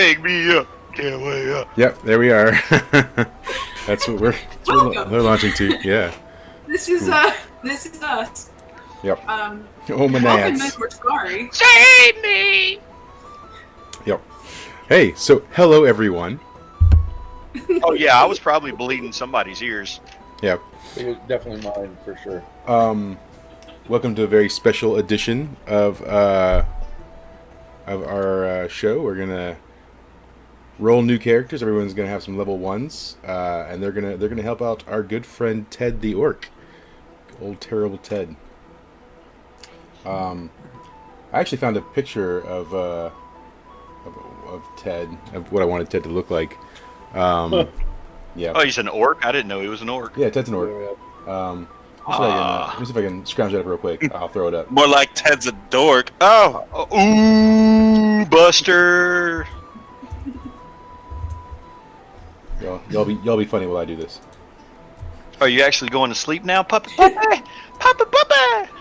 wake me up. Can't wake up. Yep, there we are. That's what we're launching to. Yeah. This is us. Yep. Oh my nads. We're sorry. Save me. Yep. Hey, so hello everyone. Oh yeah, I was probably bleeding somebody's ears. Yep. It was definitely mine for sure. Welcome to a very special edition of our show. We're gonna roll new characters. Everyone's gonna have some level 1s, and they're gonna help out our good friend Ted the Orc. Old terrible Ted. I actually found a picture of Ted, of what I wanted Ted to look like. Yeah. Oh, he's an orc? I didn't know he was an orc. Yeah, Ted's an orc. Let me see if I can scrounge it up real quick. I'll throw it up. More like Ted's a dork. Oh. Ooh, Buster. Y'all be funny while I do this. Are you actually going to sleep now, puppy? Puppy, puppy.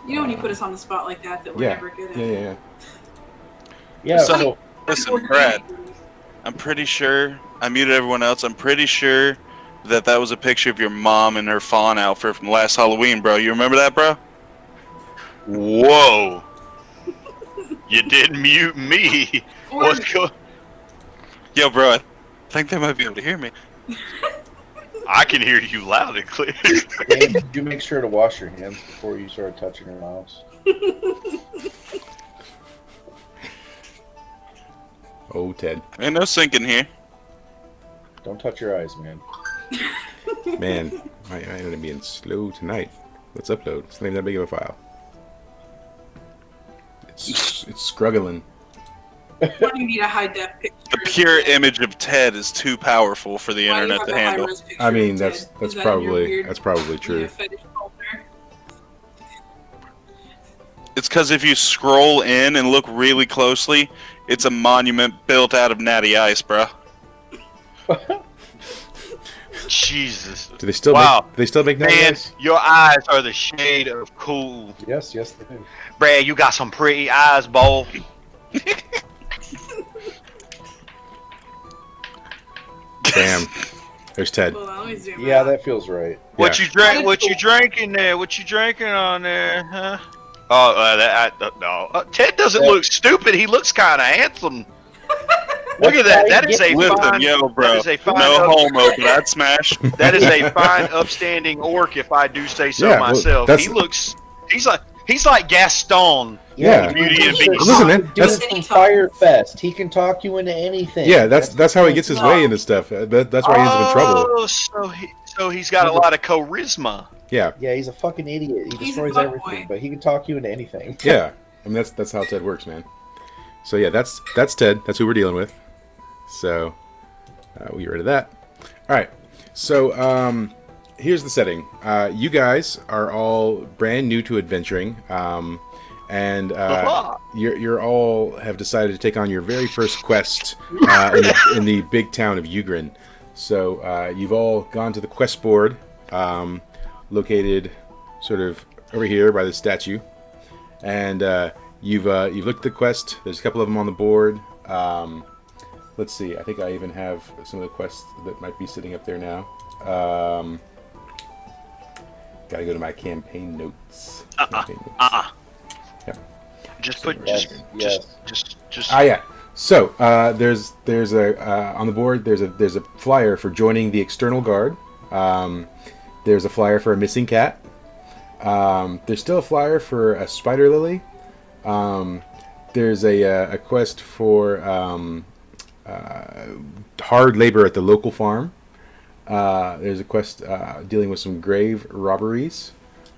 You know when you put us on the spot like that we're never good at. Yeah. Yeah. So, listen, Brad. I'm pretty sure, I muted everyone else, I'm pretty sure that was a picture of your mom in her fawn outfit from last Halloween, bro. You remember that, bro? Whoa. You did mute me. What's going? Yo, bro, I think they might be able to hear me. I can hear you loud and clear. And did you make sure to wash your hands before you start touching your mouse? Oh, Ted. Ain't no sinking here. Don't touch your eyes, man. Man, my internet being slow tonight. Let's upload. It's not even that big of a file. It's struggling. Why do you need a high def picture? The pure image of Ted is too powerful for the internet to handle. I mean, that's probably true. It's because if you scroll in and look really closely, it's a monument built out of natty ice, bro. Jesus. Do they still make natty Man, ice? your eyes are the shade of cool. Yes, they do. Brad, you got some pretty eyes, boy. Damn. There's Ted. Yeah, that feels right. What you drink? What you drinking there? What you drinking on there, huh? Oh, no. Ted doesn't look stupid. He looks kind of handsome. Look at that. That is a fine. Yo, bro. That is a fine no homo, but I'd smash. That is a fine, upstanding orc, if I do say so myself. He looks. He's like Gaston. Yeah. Beauty and Beast. Listen, man. That's Fire Fest. He can talk you into anything. Yeah, that's how he gets his way into stuff. That's why he ends up in trouble. Oh, so he's got a lot of charisma. Yeah. Yeah, he's a fucking idiot. He destroys everything, but he can talk you into anything. Yeah. I mean, that's how Ted works, man. So yeah, that's Ted. That's who we're dealing with. So we get rid of that. All right. So here's the setting. You guys are all brand new to adventuring, and you're all have decided to take on your very first quest in the big town of Ugrin. So you've all gone to the quest board, located sort of over here by the statue, and you've looked at the quest. There's a couple of them on the board. Let's see. I think I even have some of the quests that might be sitting up there now. Gotta go to my campaign notes. Yeah. Just yeah. So there's a on the board. There's a flyer for joining the external guard. There's a flyer for a missing cat. There's still a flyer for a spider lily. There's a quest for hard labor at the local farm. There's a quest dealing with some grave robberies.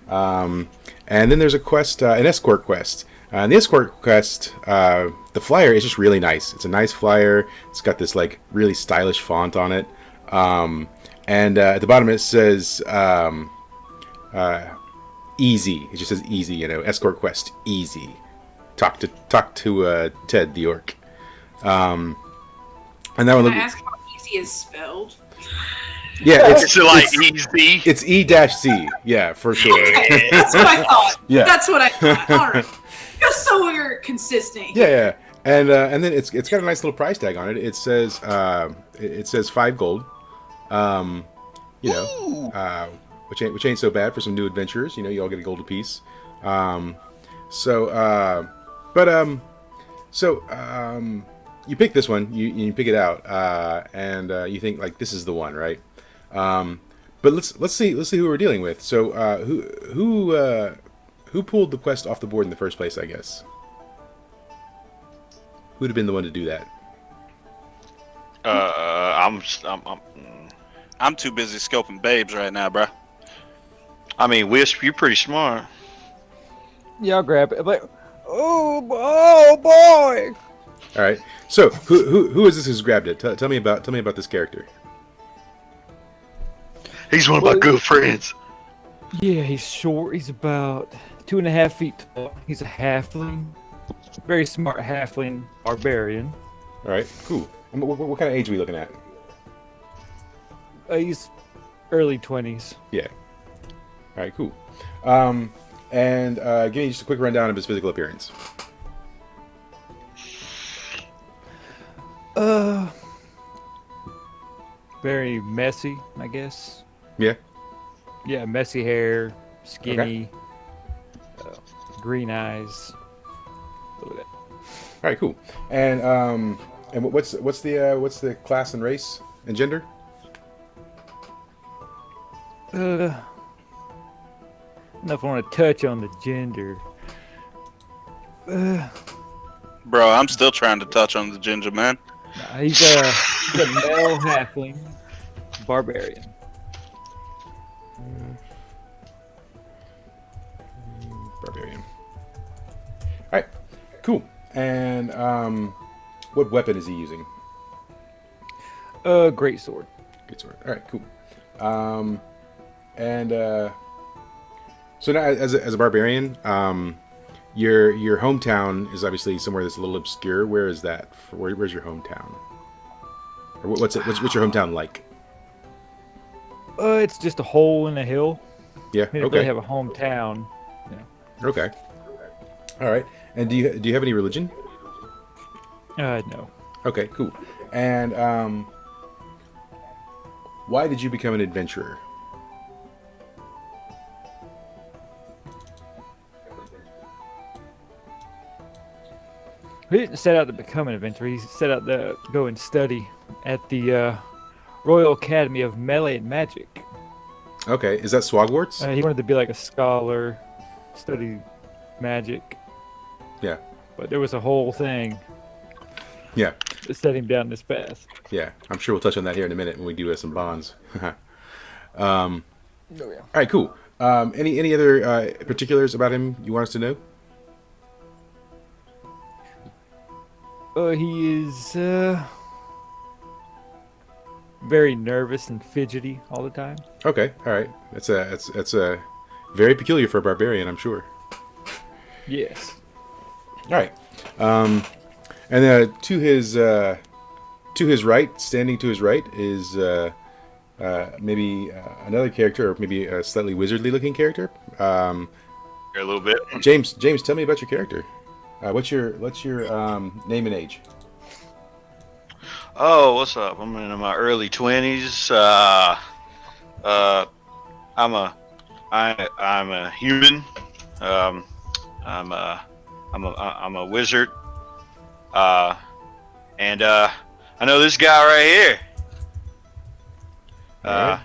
And then there's a quest, an escort quest. And the escort quest, the flyer is just really nice. It's a nice flyer. It's got this like really stylish font on it. And at the bottom it says easy. It just says easy, escort quest, easy. Talk to Ted the Orc. And that one. Can I ask how easy is spelled? Yeah, it's like easy. It's E-C. Yeah, for sure. That's what I thought. Yeah. That's what I thought. All right. Just so we're consistent. Yeah. And then it's got a nice little price tag on it. It says it says 5 gold. You know, which ain't so bad for some new adventurers. You know, you all get a gold apiece. You pick this one. You pick it out, and you think like this is the one, right? But let's see who we're dealing with. So who pulled the quest off the board in the first place? I guess. Who'd have been the one to do that? I'm too busy scoping babes right now, bro. I mean, Wisp, you're pretty smart. Yeah, I'll grab it. But oh boy! All right. So who is this who's grabbed it? Tell me about this character. He's one of my good friends. Yeah, he's short. He's about 2.5 feet tall. He's a halfling, very smart halfling barbarian. All right. Cool. And what kind of age are we looking at? He's early 20s. Yeah. All right. Cool. And give me just a quick rundown of his physical appearance. Very messy, I guess. Yeah. Yeah, messy hair, skinny, green eyes. Look at that. All right. Cool. And what's the class and race and gender? Enough I want to touch on the gender. Bro, I'm still trying to touch on the ginger man. He's a male halfling barbarian. Barbarian. All right. Cool. And what weapon is he using? Great sword. Great sword. All right. Cool. So now, as a barbarian, your hometown is obviously somewhere that's a little obscure. Where is that? Where's your hometown? Or what's your hometown like? It's just a hole in a hill. Yeah. We don't Okay. really have a hometown. Okay. All right. And do you have any religion? No. Okay. Cool. And why did you become an adventurer? He didn't set out to become an adventurer. He set out to go and study at the Royal Academy of Melee and Magic. Okay. Is that Swagwarts? He wanted to be like a scholar, study magic. Yeah. But there was a whole thing Yeah. that set him down this path. Yeah. I'm sure we'll touch on that here in a minute when we do some bonds. Oh yeah. All right. Cool. Any other particulars about him you want us to know? He is very nervous and fidgety all the time. Okay. All right. That's a very peculiar for a barbarian, I'm sure. Yes. All right. And to his right, standing to his right, is maybe another character, or maybe a slightly wizardly-looking character. A little bit. James, tell me about your character. What's your name and age? Oh, what's up? I'm in my early 20s. I'm a human. I'm a wizard. And I know this guy right here. Alright.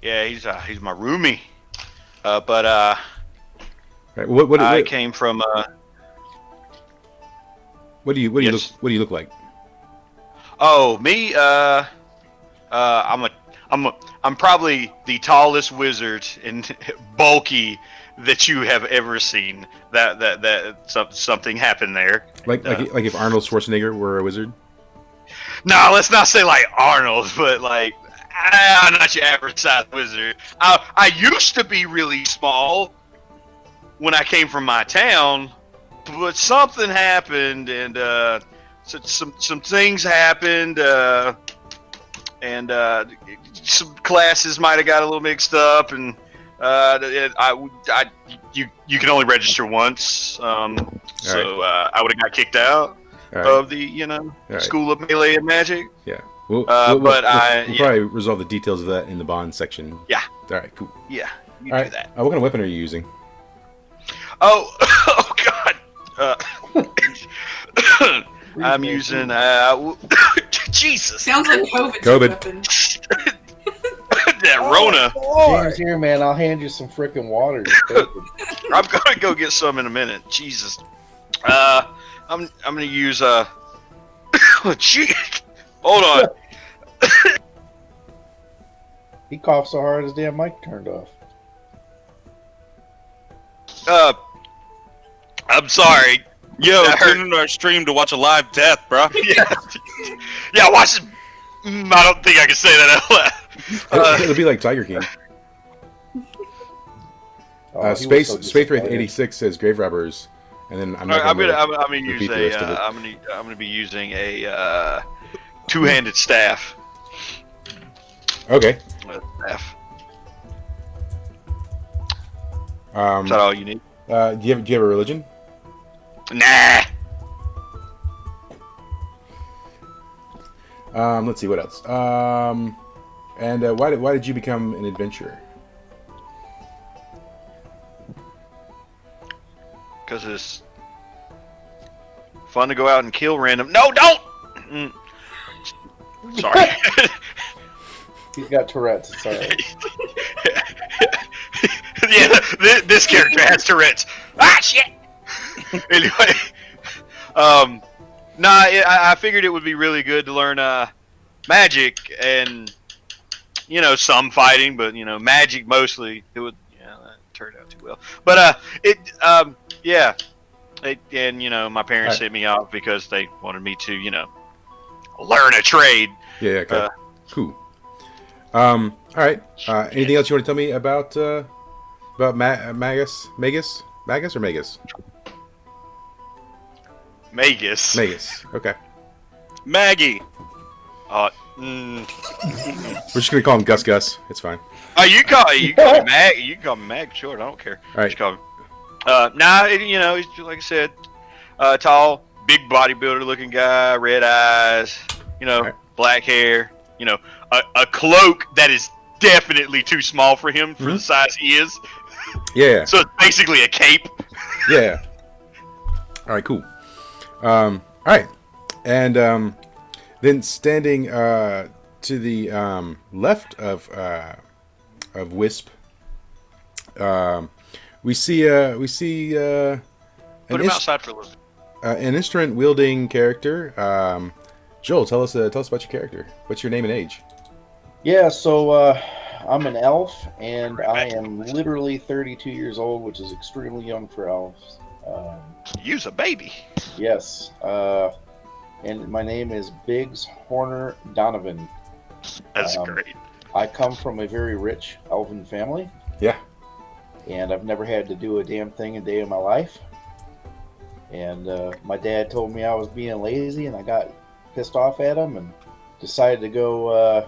Yeah, he's my roomie. But Right. What I came from. What do you Yes. look like? Oh, me. I'm probably the tallest wizard and bulky that you have ever seen. Something happened there. Like if Arnold Schwarzenegger were a wizard? No, let's not say like Arnold, but like I'm not your average size wizard. I used to be really small when I came from my town, but something happened, and some things happened, and some classes might have got a little mixed up, and You can only register once. So I would have got kicked out of the School of Melee and Magic. Yeah. We'll probably resolve the details of that in the bond section. Yeah. All right. Cool. Yeah. You All do right. that. What kind of weapon are you using? Oh, oh God. I'm using Jesus. Sounds like COVID. COVID. That Rona. James, here, man. I'll hand you some freaking water. I'm gonna go get some in a minute. Jesus. I'm gonna use gee. Hold on. He coughed so hard his damn mic turned off. I'm sorry. Yo, tune into our stream to watch a live death, bro. Yeah, watch it. I don't think I can say that out loud. It'll be like Tiger King. Space Wraith 86 says grave robbers, and then I'm gonna be using a two-handed staff. Okay. Staff. Is that all you need? Do you have a religion? Nah. Let's see what else. And why did you become an adventurer? Because it's fun to go out and kill random. No, don't. Sorry. He's got Tourette's. Sorry. Yeah, this character has Tourette's. Ah, shit. Anyway, I figured it would be really good to learn magic and some fighting, but magic mostly. It would that turned out too well. But my parents hit me off because they wanted me to learn a trade. Yeah. Okay. Cool. All right. Anything else you want to tell me about Magus? Magus or Magus? Magus. Okay. Maggie. We're just gonna call him Gus Gus. It's fine. Oh, you call me Mag. You can call me Mag. Sure, I don't care. All right. Just call me. He's like I said, tall, big bodybuilder looking guy, red eyes. Black hair. A cloak that is definitely too small for him for the size he is. Yeah. So it's basically a cape. Yeah. All right. Cool. All right. And then standing to the left of Wisp, we see Put him outside for a little. An instrument wielding character. Joel, tell us about your character. What's your name and age? Yeah, so I'm an elf, and I am literally 32 years old, which is extremely young for elves. You's a baby. Yes. And my name is Biggs Horner Donovan. That's great. I come from a very rich elven family. Yeah. And I've never had to do a damn thing a day in my life. And my dad told me I was being lazy, and I got pissed off at him and decided to go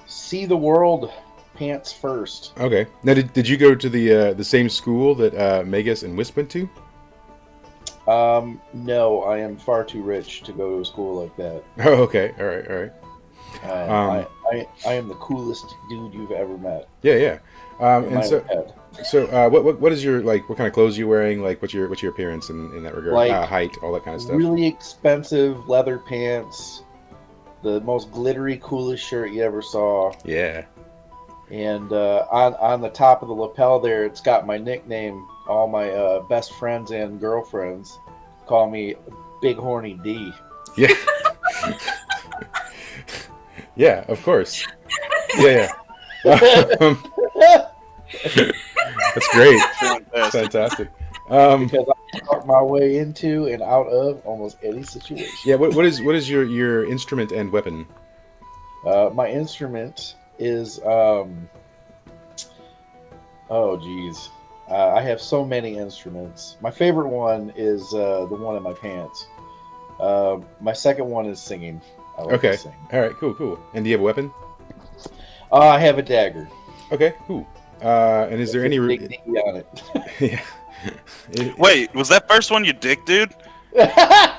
see the world pants first. Okay. Now, did you go to the same school that Magus and Wisp went to? No, I am far too rich to go to a school like that. Oh, okay. All right. I am the coolest dude you've ever met. Yeah. And so what is your what kind of clothes are you wearing? What's your appearance in that regard? Height, all that kind of stuff. Really expensive leather pants, the most glittery, coolest shirt you ever saw. Yeah. And on the top of the lapel there, it's got my nickname. All my best friends and girlfriends call me Big Horny D. Yeah. Yeah, of course. Yeah. That's great. Fantastic. Because I talk my way into and out of almost any situation. Yeah. What is your instrument and weapon? My instrument is I have so many instruments. My favorite one is the one in my pants. My second one is singing. I like to sing. All right. Cool. And do you have a weapon? I have a dagger. Okay. Cool. And is there any? Big D on it. Yeah. Wait, was that first one your dick, dude? Yeah.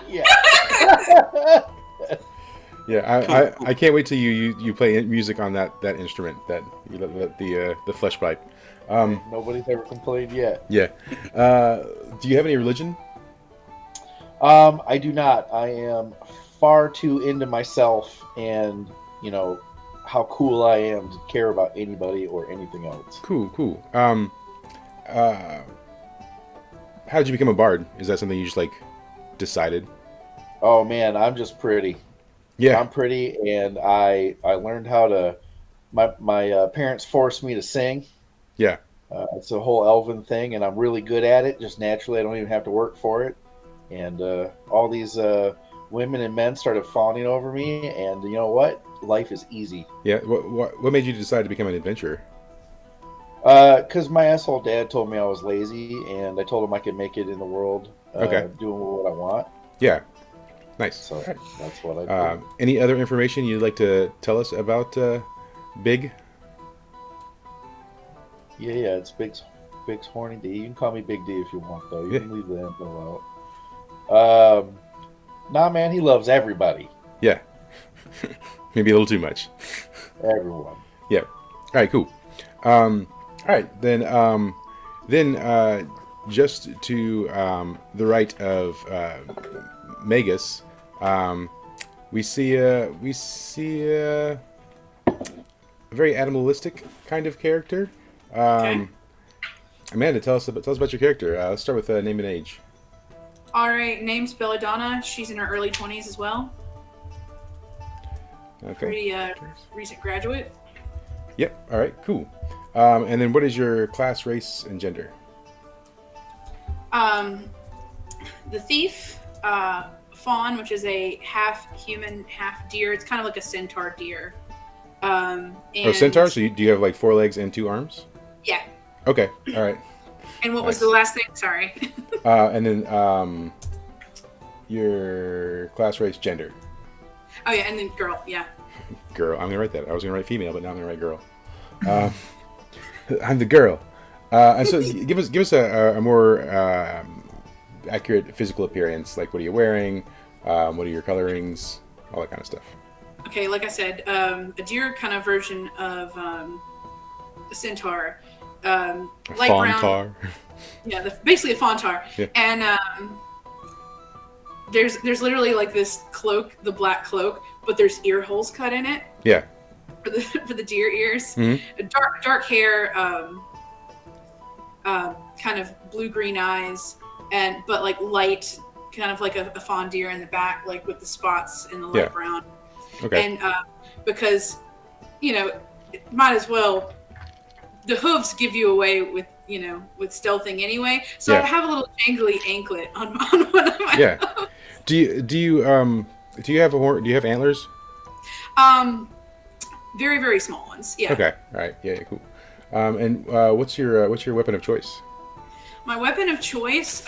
Yeah, I can't wait till you play music on that instrument, the flesh pipe. Nobody's ever complained yet. Yeah. Do you have any religion? I do not. I am far too into myself and, how cool I am to care about anybody or anything else. Cool. How did you become a bard? Is that something you just decided? Oh man, I'm just pretty. Yeah. I'm pretty, and I learned how to. My parents forced me to sing. Yeah. It's a whole elven thing, and I'm really good at it. Just naturally, I don't even have to work for it. And all these women and men started fawning over me, and you know what? Life is easy. Yeah. What made you decide to become an adventurer? Because my asshole dad told me I was lazy, and I told him I could make it in the world. Doing what I want. Yeah. Nice. So that's what I do. Any other information you'd like to tell us about Big? Yeah, it's Big's Horny D. You can call me Big D if you want, though. You can leave the info out. Nah, man, he loves everybody. Yeah. Maybe a little too much. Everyone. Yeah. All right, cool. All right, then just to the right of Magus, we see a very animalistic kind of character. Okay. Amanda, tell us about your character. Let's start with name and age. All right, name's Belladonna. She's in her early 20s as well. Okay. Pretty recent graduate. Yep. All right. Cool. And then, what is your class, race, and gender? The thief, fawn, which is a half human, half deer. It's kind of like a centaur deer. And, centaur. So do you have 4 legs and 2 arms? Yeah. Okay. All right. And what was the last thing? Sorry. And then your class, race, gender. Oh yeah, and then girl. Yeah. Girl. I'm gonna write that. I was gonna write female, but now I'm gonna write girl. I'm the girl. And so give us a more accurate physical appearance. What are you wearing? What are your colorings? All that kind of stuff. Okay, like I said, a deer kind of version of a centaur. Light fawntar. Brown. Yeah, basically a fawntar. Yeah. And there's literally this cloak, the black cloak, but there's ear holes cut in it. Yeah. For the deer ears. Mm-hmm. Dark hair, kind of blue-green eyes, but light, kind of like a fawn deer in the back, with the spots in the light brown. Okay. And because, it might as well, the hooves give you away with stealthing anyway. So I have a little jangly anklet on one of my hooves. Do you have a horn? Do you have antlers? Very, very small ones. Yeah. Okay. All right. Yeah. Cool. And what's your weapon of choice? My weapon of choice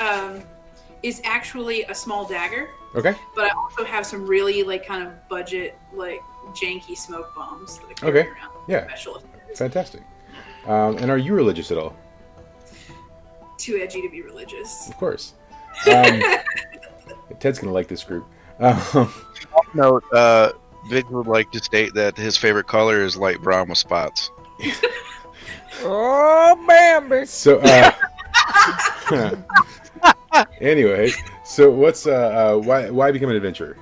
is actually a small dagger. Okay. But I also have some really kind of budget janky smoke bombs that I carry around. Yeah. Special. Fantastic. And are you religious at all? Too edgy to be religious. Of course. Ted's gonna like this group. Note, Vic would like to state that his favorite color is light brown with spots. Oh, Bambi! So, anyway, so what's why become an adventurer?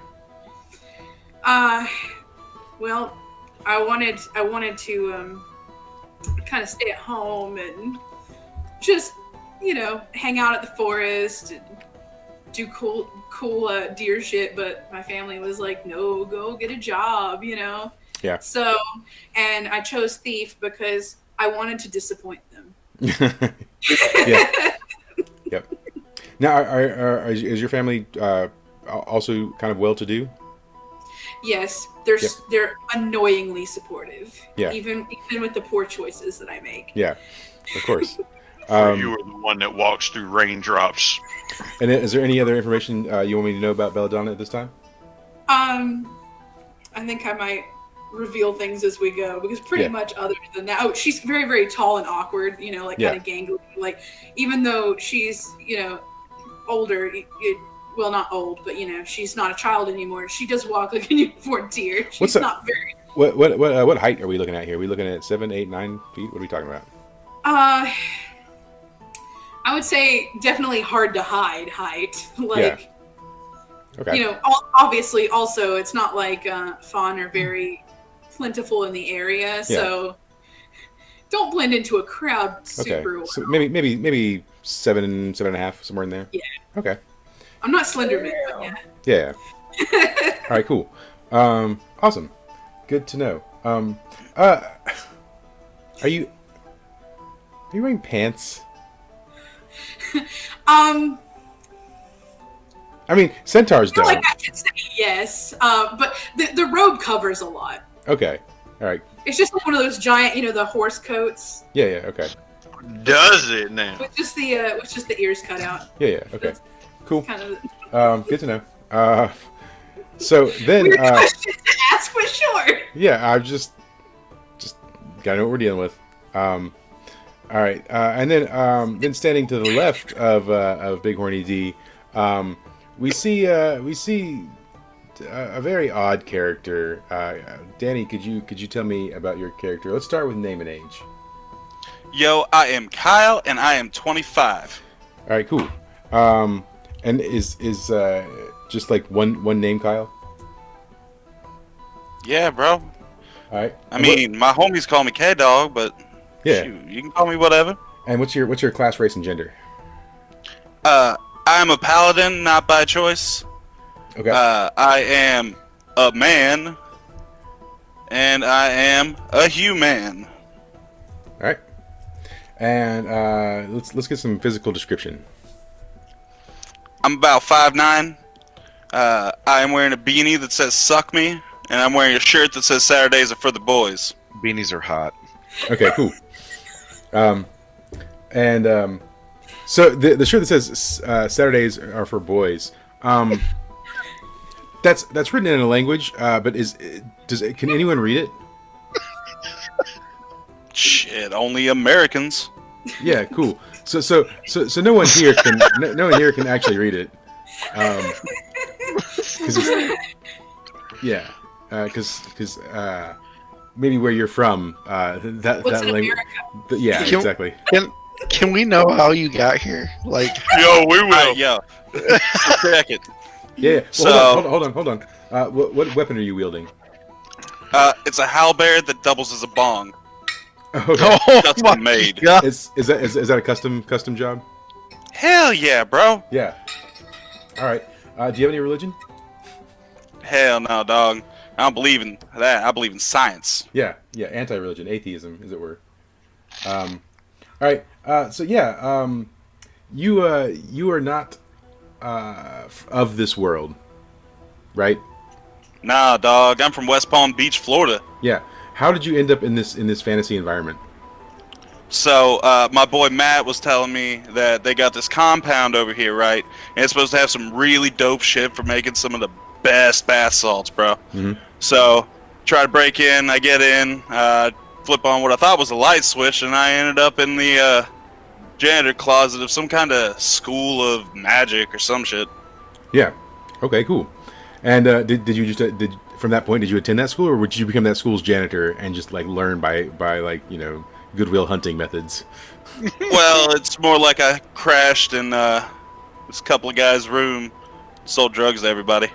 Well, I wanted to kind of stay at home and just hang out at the forest and do cool deer shit, but my family was like, no, go get a job, Yeah. So, and I chose thief because I wanted to disappoint them. Yeah. Yep. Now, is your family also kind of well-to-do? Yes, they're annoyingly supportive. Yeah. Even with the poor choices that I make. Yeah, of course. You were the one that walks through raindrops. And is there any other information you want me to know about Belladonna at this time? I think I might reveal things as we go, because pretty much other than that, oh, she's very, very tall and awkward, you know, like kind of gangly. Like, even though she's, you know, older, well, not old, but, you know, she's not a child anymore. She does walk like a newborn deer. She's not very... What height are we looking at here? Are we looking at 7, 8, 9 feet? What are we talking about? I would say definitely hard to hide height. Like, okay. You know, obviously, also, it's not like fawn are very plentiful in the area, so don't blend into a crowd super well. So maybe 7, 7.5, somewhere in there. Yeah. Okay. I'm not Slenderman, but yeah. Yeah. All right. Cool. Awesome. Good to know. Are you wearing pants? I mean, centaurs don't. Like I could say yes, but the robe covers a lot. Okay. All right. It's just like one of those giant, you know, the horse coats. Yeah. Okay. Does it now? With just the ears cut out. Yeah. Okay. That's cool. Kind of. Good to know. So then. Weird question to ask, but sure. Yeah, I've just gotta know what we're dealing with. All right, and then standing to the left of Big Horny D, we see a very odd character. Danny, could you tell me about your character? Let's start with name and age. Yo, I am Kyle, and I am 25. All right, cool. And is just like one name, Kyle? Yeah, bro. All right. I mean, my homies call me K-Dog, but shoot, you can call me whatever. And what's your class, race, and gender? I am a paladin, not by choice. Okay. I am a man, and I am a human. All right. And let's get some physical description. I'm about 5'9". I am wearing a beanie that says "Suck Me," and I'm wearing a shirt that says "Saturdays are for the boys." Beanies are hot. Okay, cool. So the shirt that says Saturdays are for boys. That's written in a language, but can anyone read it? Shit, only Americans. Yeah, cool. So no one here can actually read it. Because maybe where you're from, that language. Yeah, exactly. Can we know how you got here? Like, yo, we will. Yo, check it. Yeah. Well, So hold on. What weapon are you wielding? it's a halberd that doubles as a bong. Okay. That's been made. God. Is that a custom job? Hell yeah, bro. Yeah. All right. Do you have any religion? Hell no, dog. I don't believe in that. I believe in science. Yeah. Anti-religion, atheism, as it were. All right. So yeah, you are not of this world, right? Nah, dog. I'm from West Palm Beach, Florida. Yeah. How did you end up in this fantasy environment? So, my boy Matt was telling me that they got this compound over here, right? And it's supposed to have some really dope shit for making some of the best bath salts, bro. Mm-hmm. So, try to break in. I get in, flip on what I thought was a light switch, and I ended up in the janitor closet of some kind of school of magic or some shit. Yeah. Okay. Cool. And did you just from that point did you attend that school, or would you become that school's janitor and just like learn by like Goodwill Hunting methods? Well, it's more like I crashed in this couple of guys' room, sold drugs to everybody.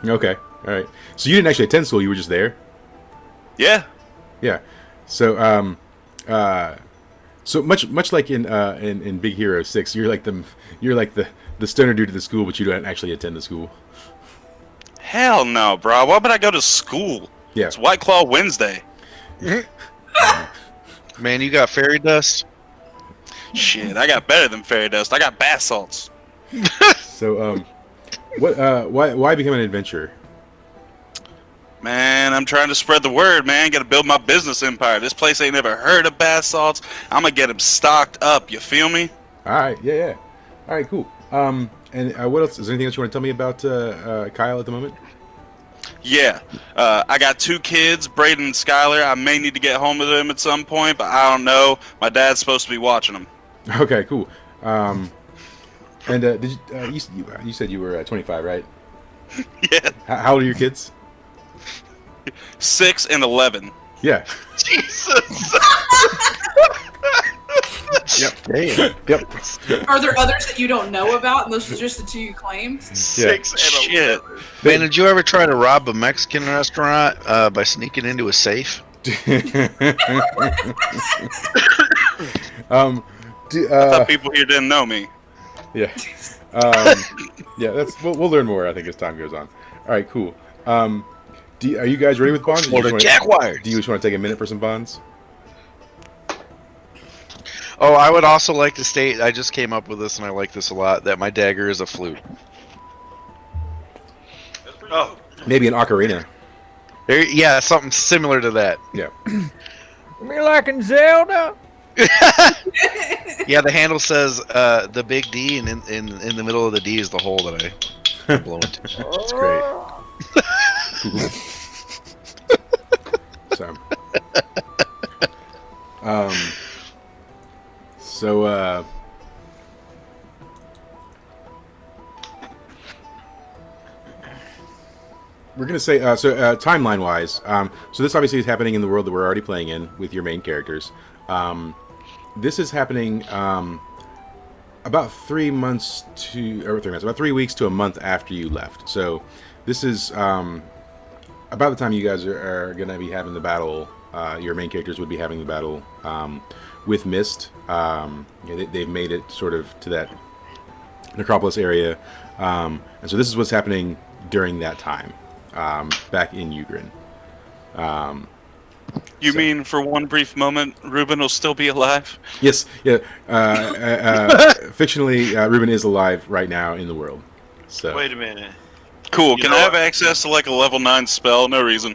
Okay. All right. So you didn't actually attend school; you were just there. Yeah. Yeah. So so much like in Big Hero 6, you're like the stoner dude to the school, but you don't actually attend the school. Hell no, bro. Why would I go to school? Yeah. It's White Claw Wednesday. Man, you got fairy dust? Shit, I got better than fairy dust. I got bath salts. So why become an adventurer? Man, I'm trying to spread the word, man. Gotta build my business empire. This place ain't never heard of bath salts. I'm gonna get them stocked up, you feel me? Alright, yeah. Alright, cool. And what else? Is there anything else you want to tell me about Kyle at the moment? Yeah. I got 2 kids, Braden and Skylar. I may need to get home to them at some point, but I don't know. My dad's supposed to be watching them. Okay, cool. And did you said you were 25, right? Yeah. How old are your kids? 6 and 11. Yeah. Jesus. Yep. Damn. Yep. Are there others that you don't know about, and those are just the 2 you claimed? 6 and Shit. 11. Man, did you ever try to rob a Mexican restaurant by sneaking into a safe? I I thought people here didn't know me. Yeah. Yeah, we'll learn more, I think, as time goes on. All right, cool. Are you guys ready with bonds? Or the jaguars? Do you just want to take a minute for some bonds? Oh, I would also like to state, I just came up with this and I like this a lot, that my dagger is a flute. Oh, Maybe an ocarina. Yeah, something similar to that. Yeah. Me like in Zelda? Yeah, the handle says the big D, and in the middle of the D is the hole that I blow into. It's great. So, so we're gonna say timeline wise. So this obviously is happening in the world that we're already playing in with your main characters. This is happening about 3 months about 3 weeks to a month after you left. So this is about the time you guys are going to be having the battle. Your main characters would be having the battle with Mist. They've made it sort of to that necropolis area, and so this is what's happening during that time back in Ugrin. You mean for one brief moment, Ruben will still be alive? Yes, yeah. Fictionally, Ruben is alive right now in the world. So wait a minute. Cool. You Can know I have what? access to like a level 9 spell? No reason.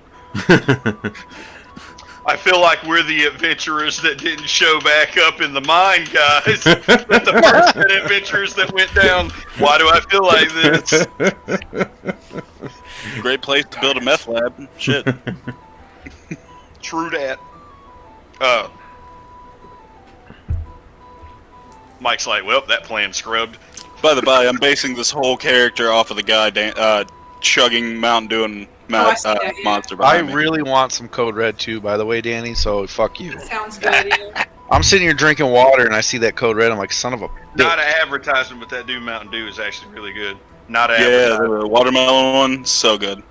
I feel like we're the adventurers that didn't show back up in the mine, guys. But the first set of adventurers that went down. Why do I feel like this? Great place to build a meth lab. Shit. True that. Mike's like, well, that plan scrubbed. By the by, I'm basing this whole character off of the guy chugging Mountain Dew and I see that, yeah. Monster I behind me. really want some Code Red too, by the way, Danny, so fuck you. Sounds good. Yeah. I'm sitting here drinking water and I see that Code Red, I'm like, son of a Not bitch. an advertisement, but that dude Mountain Dew is actually really good. Not an Yeah, advertisement. the watermelon one, so good.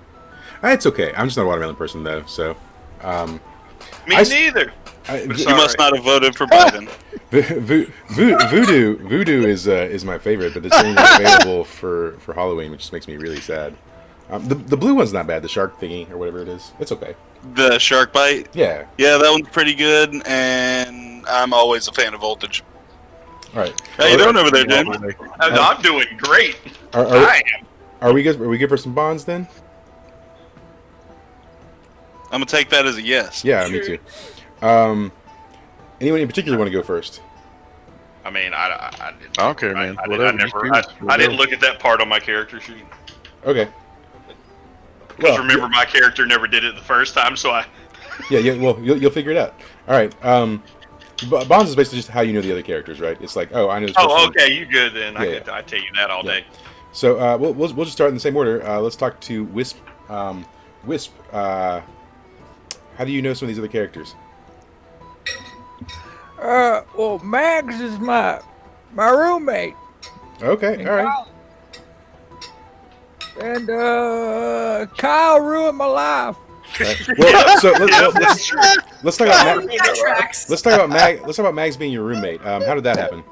it's okay. I'm just not a watermelon person though. So Me I- neither. You Sorry. must not have voted for Biden. Voodoo is my favorite, but it's only available for Halloween, which just makes me really sad. The blue one's not bad. The shark thingy or whatever it is, it's okay. The shark bite. Yeah. Yeah, that one's pretty good, and I'm always a fan of Voltage. All right. How you doing over there, Jim? I'm doing great. Are I am. Are we good? Are we good for some bonds then? I'm gonna take that as a yes. Yeah, me too. Anyone in particular want to go first? I mean, I I don't care, man. I Whatever. didn't look at that part on my character sheet. Okay. Because Well, remember, my character never did it the first time, so I. Yeah. Well, you'll figure it out. All right. Bonds is basically just how you know the other characters, right? It's like, oh, I know this person. Oh, okay, you good then? Yeah. I tell you that all day. So we'll just start in the same order. Let's talk to Wisp. Wisp, how do you know some of these other characters? Well, Mags is my roommate. Okay, all right. And Kyle ruined my life. Well, so let's talk about That tracks. let's talk about Mags being your roommate. How did that happen?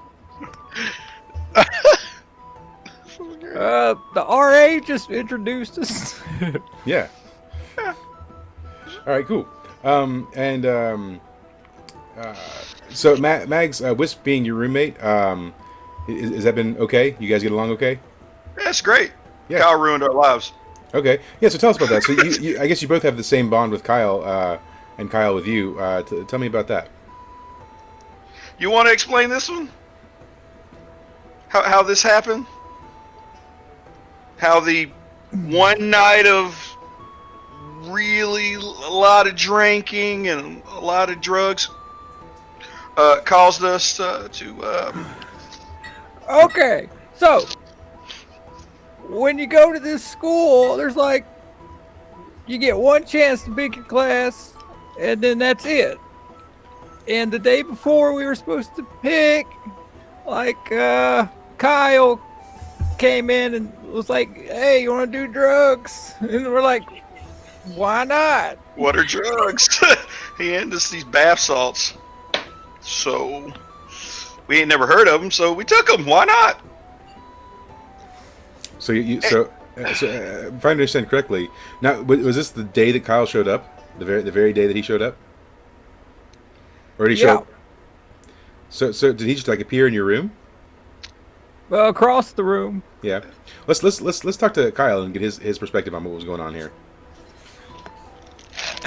The RA just introduced us. Yeah. All right, cool. So Mags, Wisp being your roommate, has that been okay? You guys get along okay? That's great. Yeah. Kyle ruined our lives. Okay. Yeah. So tell us about that. So I guess you both have the same bond with Kyle, and Kyle with you. Tell me about that. You want to explain this one? How this happened? How the one night of really a lot of drinking and a lot of drugs caused us to. Okay, so when you go to this school, there's like you get one chance to pick your class, and then that's it. And the day before we were supposed to pick, like Kyle came in and was like, "Hey, you want to do drugs?" And we're like, "Why not?" What are drugs? He handed us these bath salts. So we ain't never heard of them, so we took them. Why not? So if I understand correctly, now was this the day that Kyle showed up? The very day that he showed up, or did he show up? So did he just like appear in your room? Well, across the room. Yeah. Let's talk to Kyle and get his perspective on what was going on here.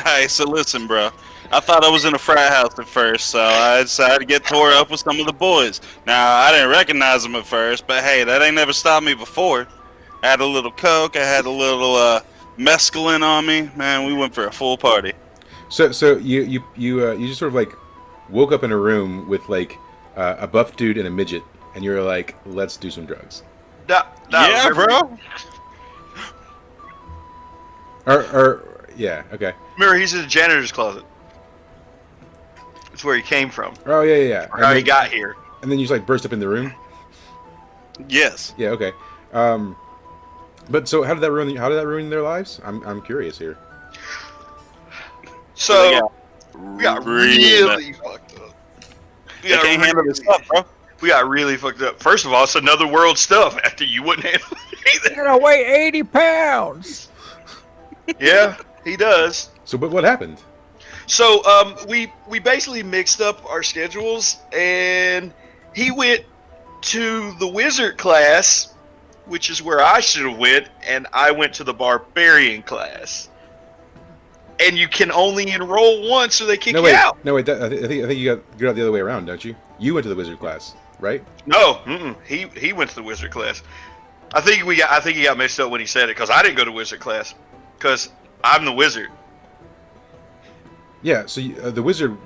Hey, so listen, bro. I thought I was in a frat house at first, so I decided to get tore up with some of the boys. Now, I didn't recognize them at first, but hey, that ain't never stopped me before. I had a little coke, I had a little mescaline on me. Man, we went for a full party. So you just sort of like woke up in a room with like a buff dude and a midget, and you were like, let's do some drugs. Yeah, bro. Yeah, okay. Remember, he's in the janitor's closet. That's where he came from. Oh yeah. Or how he got here. And then you just like burst up in the room. Yes. Yeah, okay. But so how did that ruin their lives? I'm curious here. So we got really fucked up. We can't handle this stuff, bro. We got really fucked up. First of all, it's another world stuff after you wouldn't handle it either. You're gonna weigh 80 pounds. Yeah, he does. So, but what happened? So, we basically mixed up our schedules, and he went to the wizard class, which is where I should have went, and I went to the barbarian class. And you can only enroll once, so they kick you out. No, wait. I think you got out the other way around, don't you? You went to the wizard class, right? No, he went to the wizard class. I think he got mixed up when he said it, because I didn't go to wizard class, because I'm the wizard. Yeah. So the wizard,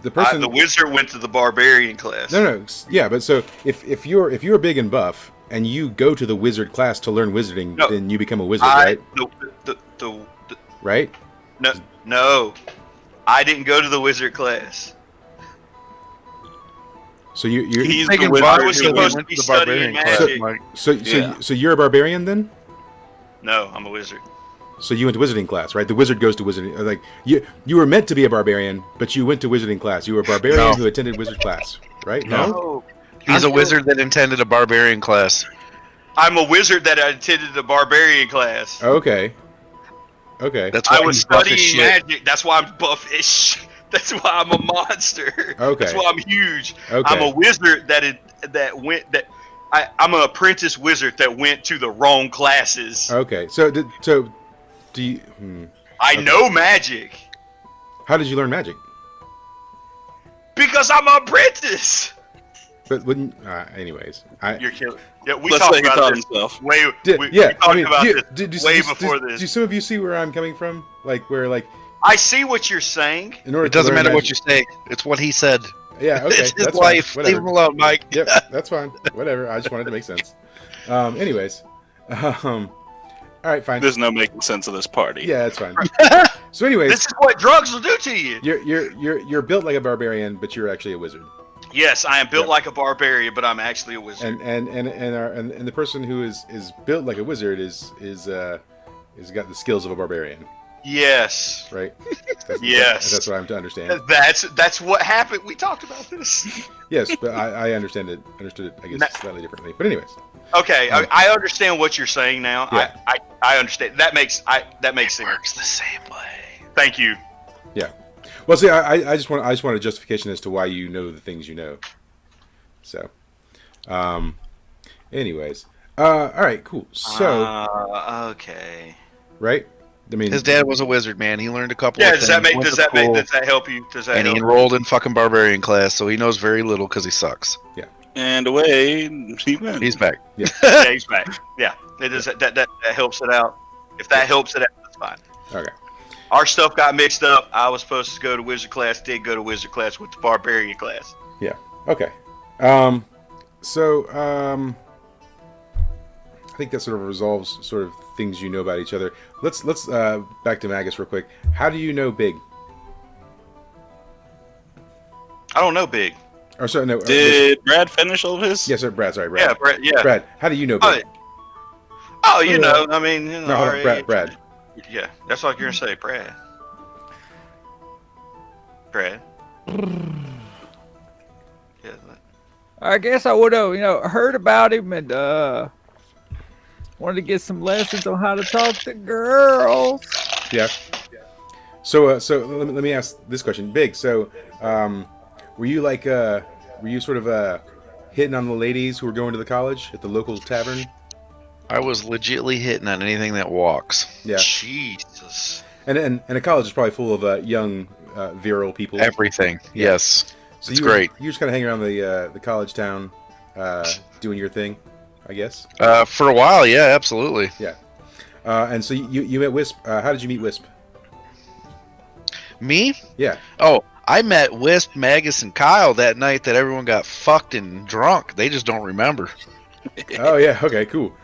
the person, the wizard went to the barbarian class. No. Yeah, but so if you're big and buff and you go to the wizard class to learn wizarding, then you become a wizard, right? Right? No, I didn't go to the wizard class. So you're he's the wizard. I was supposed to be studying magic. So you're a barbarian then? No, I'm a wizard. So you went to wizarding class, right? The wizard goes to wizarding. Like you were meant to be a barbarian, but you went to wizarding class. You were a barbarian who attended wizard class, right? No. He's a wizard that attended a barbarian class. I'm a wizard that attended the barbarian class. Okay. That's why I was he's buff as studying shit. magic. That's why I'm buff as shit. That's why I'm a monster. Okay. That's why I'm huge. Okay. I'm a wizard I'm an apprentice wizard that went to the wrong classes. Okay. So do you? I know magic How did you learn magic? because I'm an apprentice. But wouldn't. Anyways, You're killing. Yeah, we Let's talked say he about thought this himself. way. yeah. We talked about this way before Do this. some of you see where I'm coming from? Like where like I see what you're saying. in order It doesn't to learn matter what magic- you say. It's what he said. Yeah. Okay. It's his That's life. fine. Leave him Whatever. alone, Mike. Yep. That's fine. Whatever. I just wanted to make sense. Anyways. All right. Fine. There's no making sense of this party. Yeah, that's fine. So, anyways, This is what drugs will do to you. you're built like a barbarian, but you're actually a wizard. Yes, I am built Yep. like a barbarian, but I'm actually a wizard. And the person who is built like a wizard is got the skills of a barbarian, Yes. right? That's, Yes. That's what I'm to understand. That's what happened. We talked about this. Yes, but I understood it. I guess slightly differently. But anyways, Okay, I understand what you're saying now. Yeah. I understand. That makes sense. Works the same way. Thank you. yeah. Well, see, I just want a justification as to why you know the things you know. So, anyways, all right, cool. So, Okay. right? I mean, His dad was a wizard, man. He learned a couple Yeah. of Does things. that make went does to that make school, does that help you? Does that and he help? enrolled in fucking barbarian class, so he knows very little because he sucks. And away he went. He's back. Yeah, he's back. Yeah. It is that helps it out. If that helps it out, that's fine. okay. Our stuff got mixed up. I was supposed to go to wizard class. Did go to wizard class with the barbarian class. Yeah. Okay. I think that sort of resolves sort of things you know about each other. Let's back to Magus real quick. How do you know Big? I don't know Big. Or sorry, no. Did Brad finish all of his? Yes, sir. Brad. Sorry, Brad. Yeah, Brad. Yeah. Brad. How do you know Big? Oh, you know. I mean, you know, No, hold on, Brad. Yeah, that's all you're gonna say, Brad. Brad. Yeah. I guess I would have, heard about him and wanted to get some lessons on how to talk to girls. Yeah. So let me ask this question, Big. So, were you sort of hitting on the ladies who were going to the college at the local tavern? I was legitly hitting on anything that walks. Yeah. Jesus. And a college is probably full of young, virile people. Everything. Yeah. Yes. So It's you great. You just kind of hang around the college town, doing your thing, I guess. For a while, yeah, absolutely. Yeah. And so you met Wisp. How did you meet Wisp? Me? Yeah. Oh, I met Wisp, Magus, and Kyle that night that everyone got fucked and drunk. They just don't remember. Oh yeah. Okay. Cool.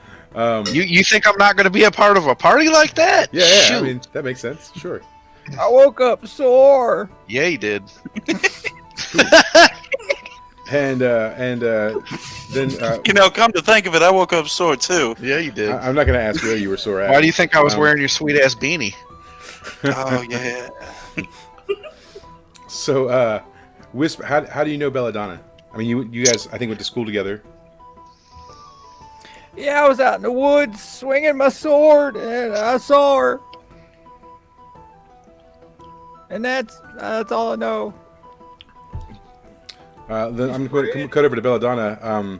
You think I'm not going to be a part of a party like that? Yeah. Shoot. I mean, that makes sense. Sure. I woke up sore. Yeah, you did. And then Come to think of it, I woke up sore too. Yeah, you did. I'm not going to ask where you were sore at. Why do you think I was wearing your sweet ass beanie? Oh yeah. So, Wisp, how do you know Belladonna? I mean, you guys, I think, went to school together. Yeah, I was out in the woods swinging my sword, and I saw her. And that's all I know. Then I'm going to cut over to Belladonna.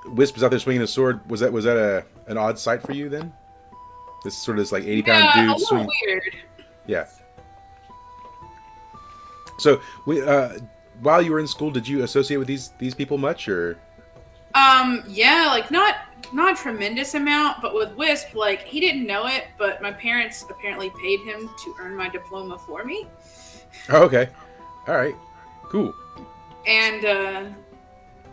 Wisp was out there swinging his sword. Was that an odd sight for you then? This sort of like 80-pound Yeah, a dude little swinging. weird. Yeah. So while you were in school, did you associate with these people much, or? Yeah, like not a tremendous amount, but with Wisp, like he didn't know it, but my parents apparently paid him to earn my diploma for me. Oh, okay. All right. Cool. And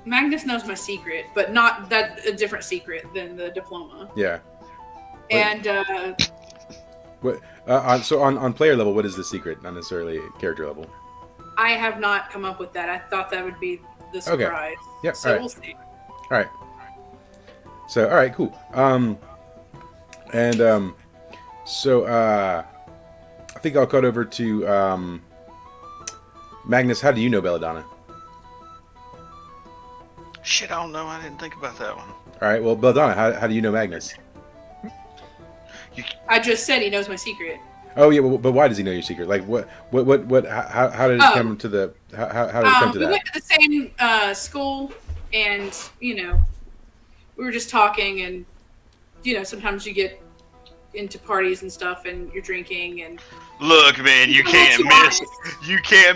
Magnus knows my secret, but not that a different secret than the diploma. Yeah. And So on player level, what is the secret? Not necessarily character level. I have not come up with that. I thought that would be the surprise. Yeah, So alright. we'll see. All right. So all right, cool. I think I'll cut over to Magnus. How do you know Belladonna? Shit, I don't know. I didn't think about that one. All right. Well, Belladonna, how do you know Magnus? I just said he knows my secret. Oh yeah, but why does he know your secret? Like what? How did it come to the? How did it come to we that? went to the same school, and we were just talking, and sometimes you get into parties and stuff, and you're drinking, and Look, man, you can't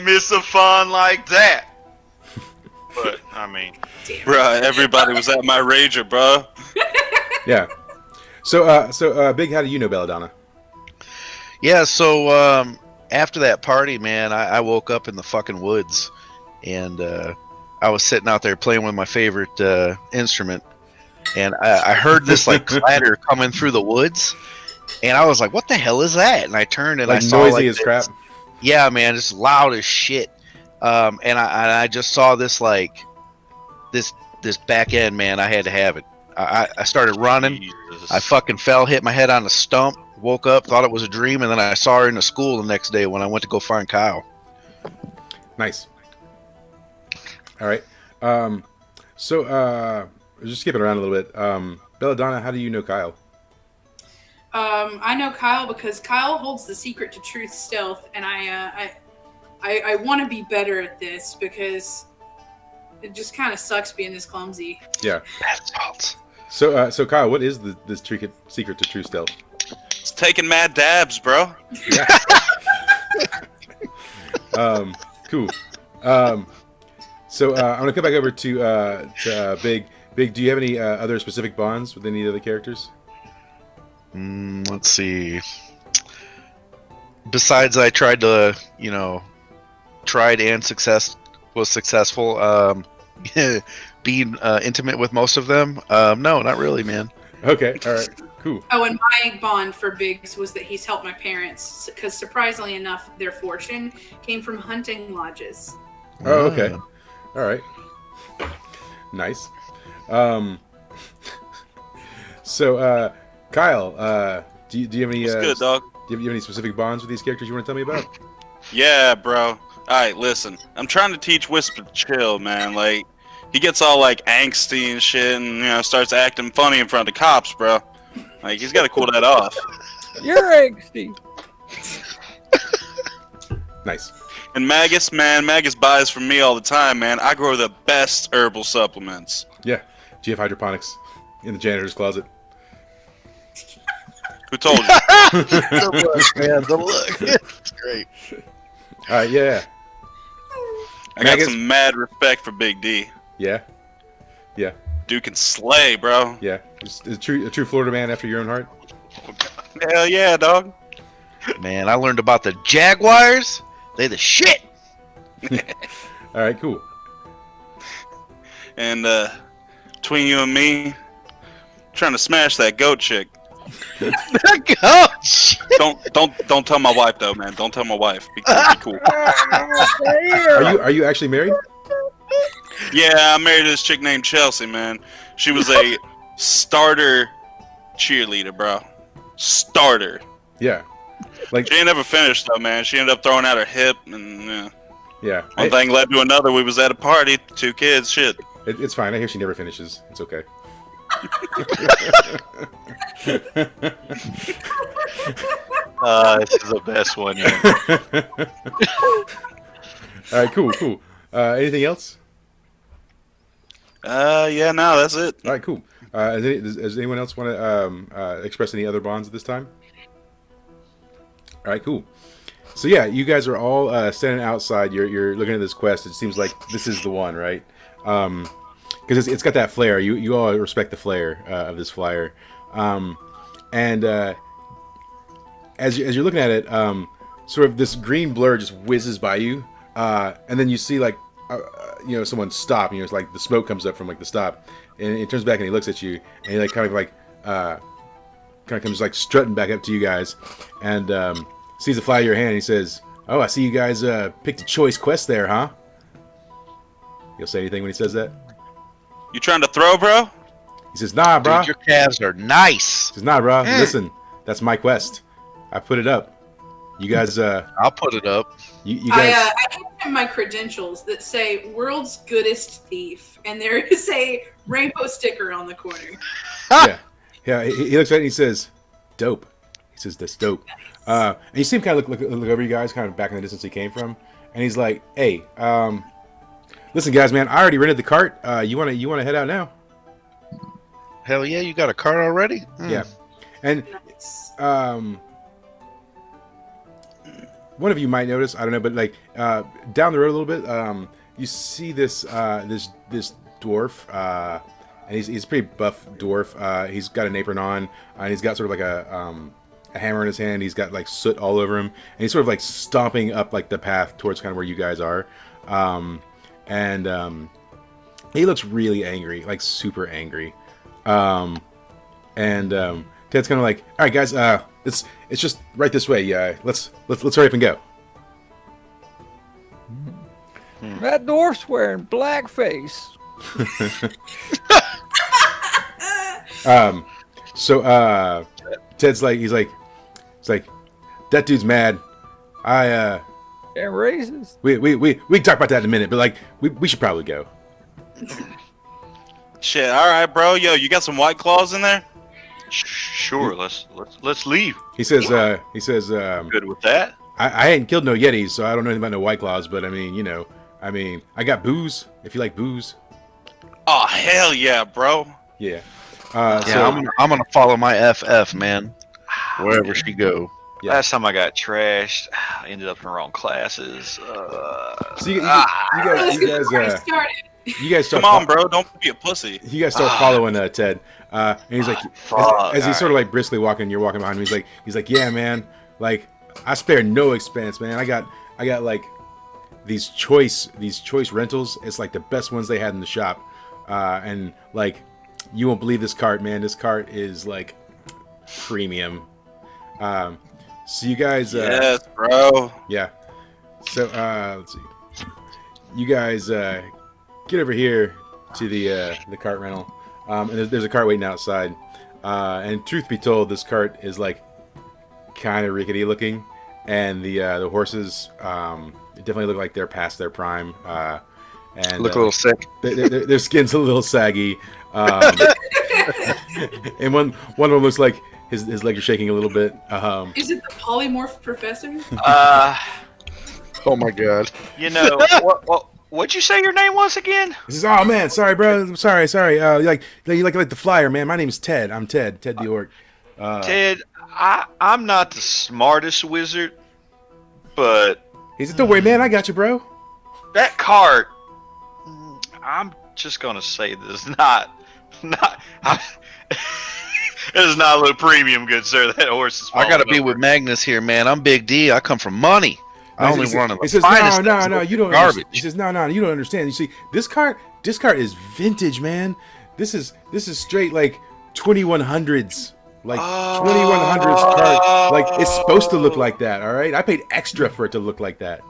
miss a fun like that. But I mean, damn. Bruh, everybody was at my rager, bruh. Yeah. So Big, how do you know Belladonna? Yeah, so after that party, man, I woke up in the fucking woods, and I was sitting out there playing with my favorite instrument, and I heard this like clatter coming through the woods, and I was like, "What the hell is that?" And I turned and Like I saw noisy like as crap. Yeah, man, just loud as shit. And I just saw this like this back end, man. I had to have it. I started running. Jesus. I fucking fell, hit my head on a stump, woke up, thought it was a dream, and then I saw her in the school the next day when I went to go find Kyle. Nice. All right. Just skip it around a little bit. Belladonna, how do you know Kyle? I know Kyle because Kyle holds the secret to truth stealth, and I want to be better at this because it just kind of sucks being this clumsy. Yeah. That's false. So Kyle, what is this secret to true stealth? It's taking mad dabs, bro. Cool. So I'm gonna come back over to Big. Big, do you have any other specific bonds with any of the characters? Let's see. besides I tried to, tried and was successful being intimate with most of them. No, not really, man. Okay, all right, cool. Oh, and my bond for Biggs was that he's helped my parents because surprisingly enough, their fortune came from hunting lodges. Oh, okay, all right, nice. So, Kyle, do you have any? What's good, dog? Do you have any specific bonds with these characters you want to tell me about? Yeah, bro. Alright, listen. I'm trying to teach Whisper to chill, man. Like, he gets all, like, angsty and shit and, starts acting funny in front of the cops, bro. Like, he's got to cool that off. You're angsty. Nice. And Magus buys from me all the time, man. I grow the best herbal supplements. Yeah, GF hydroponics in the janitor's closet. Who told you? The look, man, the look. It's great. All right, yeah. I got some mad respect for Big D. Yeah. Dude can slay, bro. Yeah. Just a true Florida man after your own heart. Hell yeah, dog. Man, I learned about the Jaguars. They the shit. All right, cool. And between you and me, trying to smash that goat chick. Coach. Don't tell my wife though, man. Don't tell my wife. Be cool. Are you actually married? Yeah, I married this chick named Chelsea, man. She was a starter cheerleader, bro. Starter. Yeah. Like She ain't never finished though, man. She ended up throwing out her hip, and yeah. one thing led to another. We was at a party, 2 kids, shit. It's fine. I hear she never finishes. It's okay. This is the best one yet. All right, cool. Anything else? Yeah, no, that's it. All right, cool. Does anyone else want to express any other bonds at this time? All right, cool. So yeah, you guys are all standing outside. You're looking at this quest. It seems like this is the one, right? Because it's got that flair. You all respect the flair of this flyer, and as you're looking at it, sort of this green blur just whizzes by you, and then you see like someone stop. It's like the smoke comes up from like the stop, and he turns back and he looks at you, and he like kind of comes like strutting back up to you guys, and sees the flyer in your hand. And he says, "Oh, I see you guys picked a choice quest there, huh?" You'll say anything when he says that? You trying to throw, bro? He says, "Nah, bro." Dude, your calves are nice. He says, "Nah, bro. Listen, that's my quest. I put it up. You guys, I'll put it up. you guys." I hand him my credentials that say "World's Goodest Thief," and there is a rainbow sticker on the corner. Yeah. He looks at it and he says, "Dope." He says, "That's dope." And you see him kind of look over you guys, kind of back in the distance he came from, and he's like, "Hey, listen, guys, man. I already rented the cart. You wanna head out now?" Hell yeah, you got a car already? Yeah. And Nice. one of you might notice, I don't know, but like down the road a little bit, you see this dwarf, and he's a pretty buff dwarf. He's got an apron on, and he's got sort of like a hammer in his hand. He's got like soot all over him, and he's sort of like stomping up like the path towards kind of where you guys are, and he looks really angry, like super angry, and Ted's kind of like, "All right, guys, it's just right this way. Yeah, let's hurry up and go." That dwarf's wearing blackface. So Ted's like, he's like, "That dude's mad. And racist. We can talk about that in a minute, but like we should probably go." Shit, all right, bro. Yo, you got some White Claws in there? Sure, let's leave. He says, Good with that. I ain't killed no Yetis, so I don't know anything about no White Claws, but I mean, I got booze, if you like booze. Oh, hell yeah, bro. Yeah. Yeah, I'm gonna follow my FF, man. Wherever she go. Yeah. Last time I got trashed, I ended up in the wrong classes. So you guys start Come on, bro. Don't be a pussy. You guys start following Ted, and he's like, as he's sort of like briskly walking, you're walking behind him. He's like, "Yeah, man, like, I spare no expense, man. I got like these choice rentals. It's like the best ones they had in the shop, and like you won't believe this cart, man. This cart is like premium. So you guys, Yes, bro. yeah. So let's see. You guys get over here to the cart rental, and there's a cart waiting outside. And truth be told, this cart is like kind of rickety looking, and the horses definitely look like they're past their prime. And Look a little sick. Their skin's a little saggy, and one of them looks like his legs are shaking a little bit. Is it the polymorph professor? Oh my god. You know, what'd you say your name was again? He says, "Oh man, sorry, bro. I'm sorry. You like the flyer, man. My name's Ted. I'm Ted the orc." Ted, I'm not the smartest wizard, but He said, "Don't worry, man. I got you, bro." that cart, I'm just gonna say this is not. It does not look premium, good sir. That horse is. I gotta falling be over. with Magnus here, man. I'm Big D. I come from money. I only run He says, "No, you don't. garbage. He says, "No, you don't understand. You see, this cart is vintage, man. This is straight like 2100s, like 2100s cart. Like it's supposed to look like that. All right, I paid extra for it to look like that."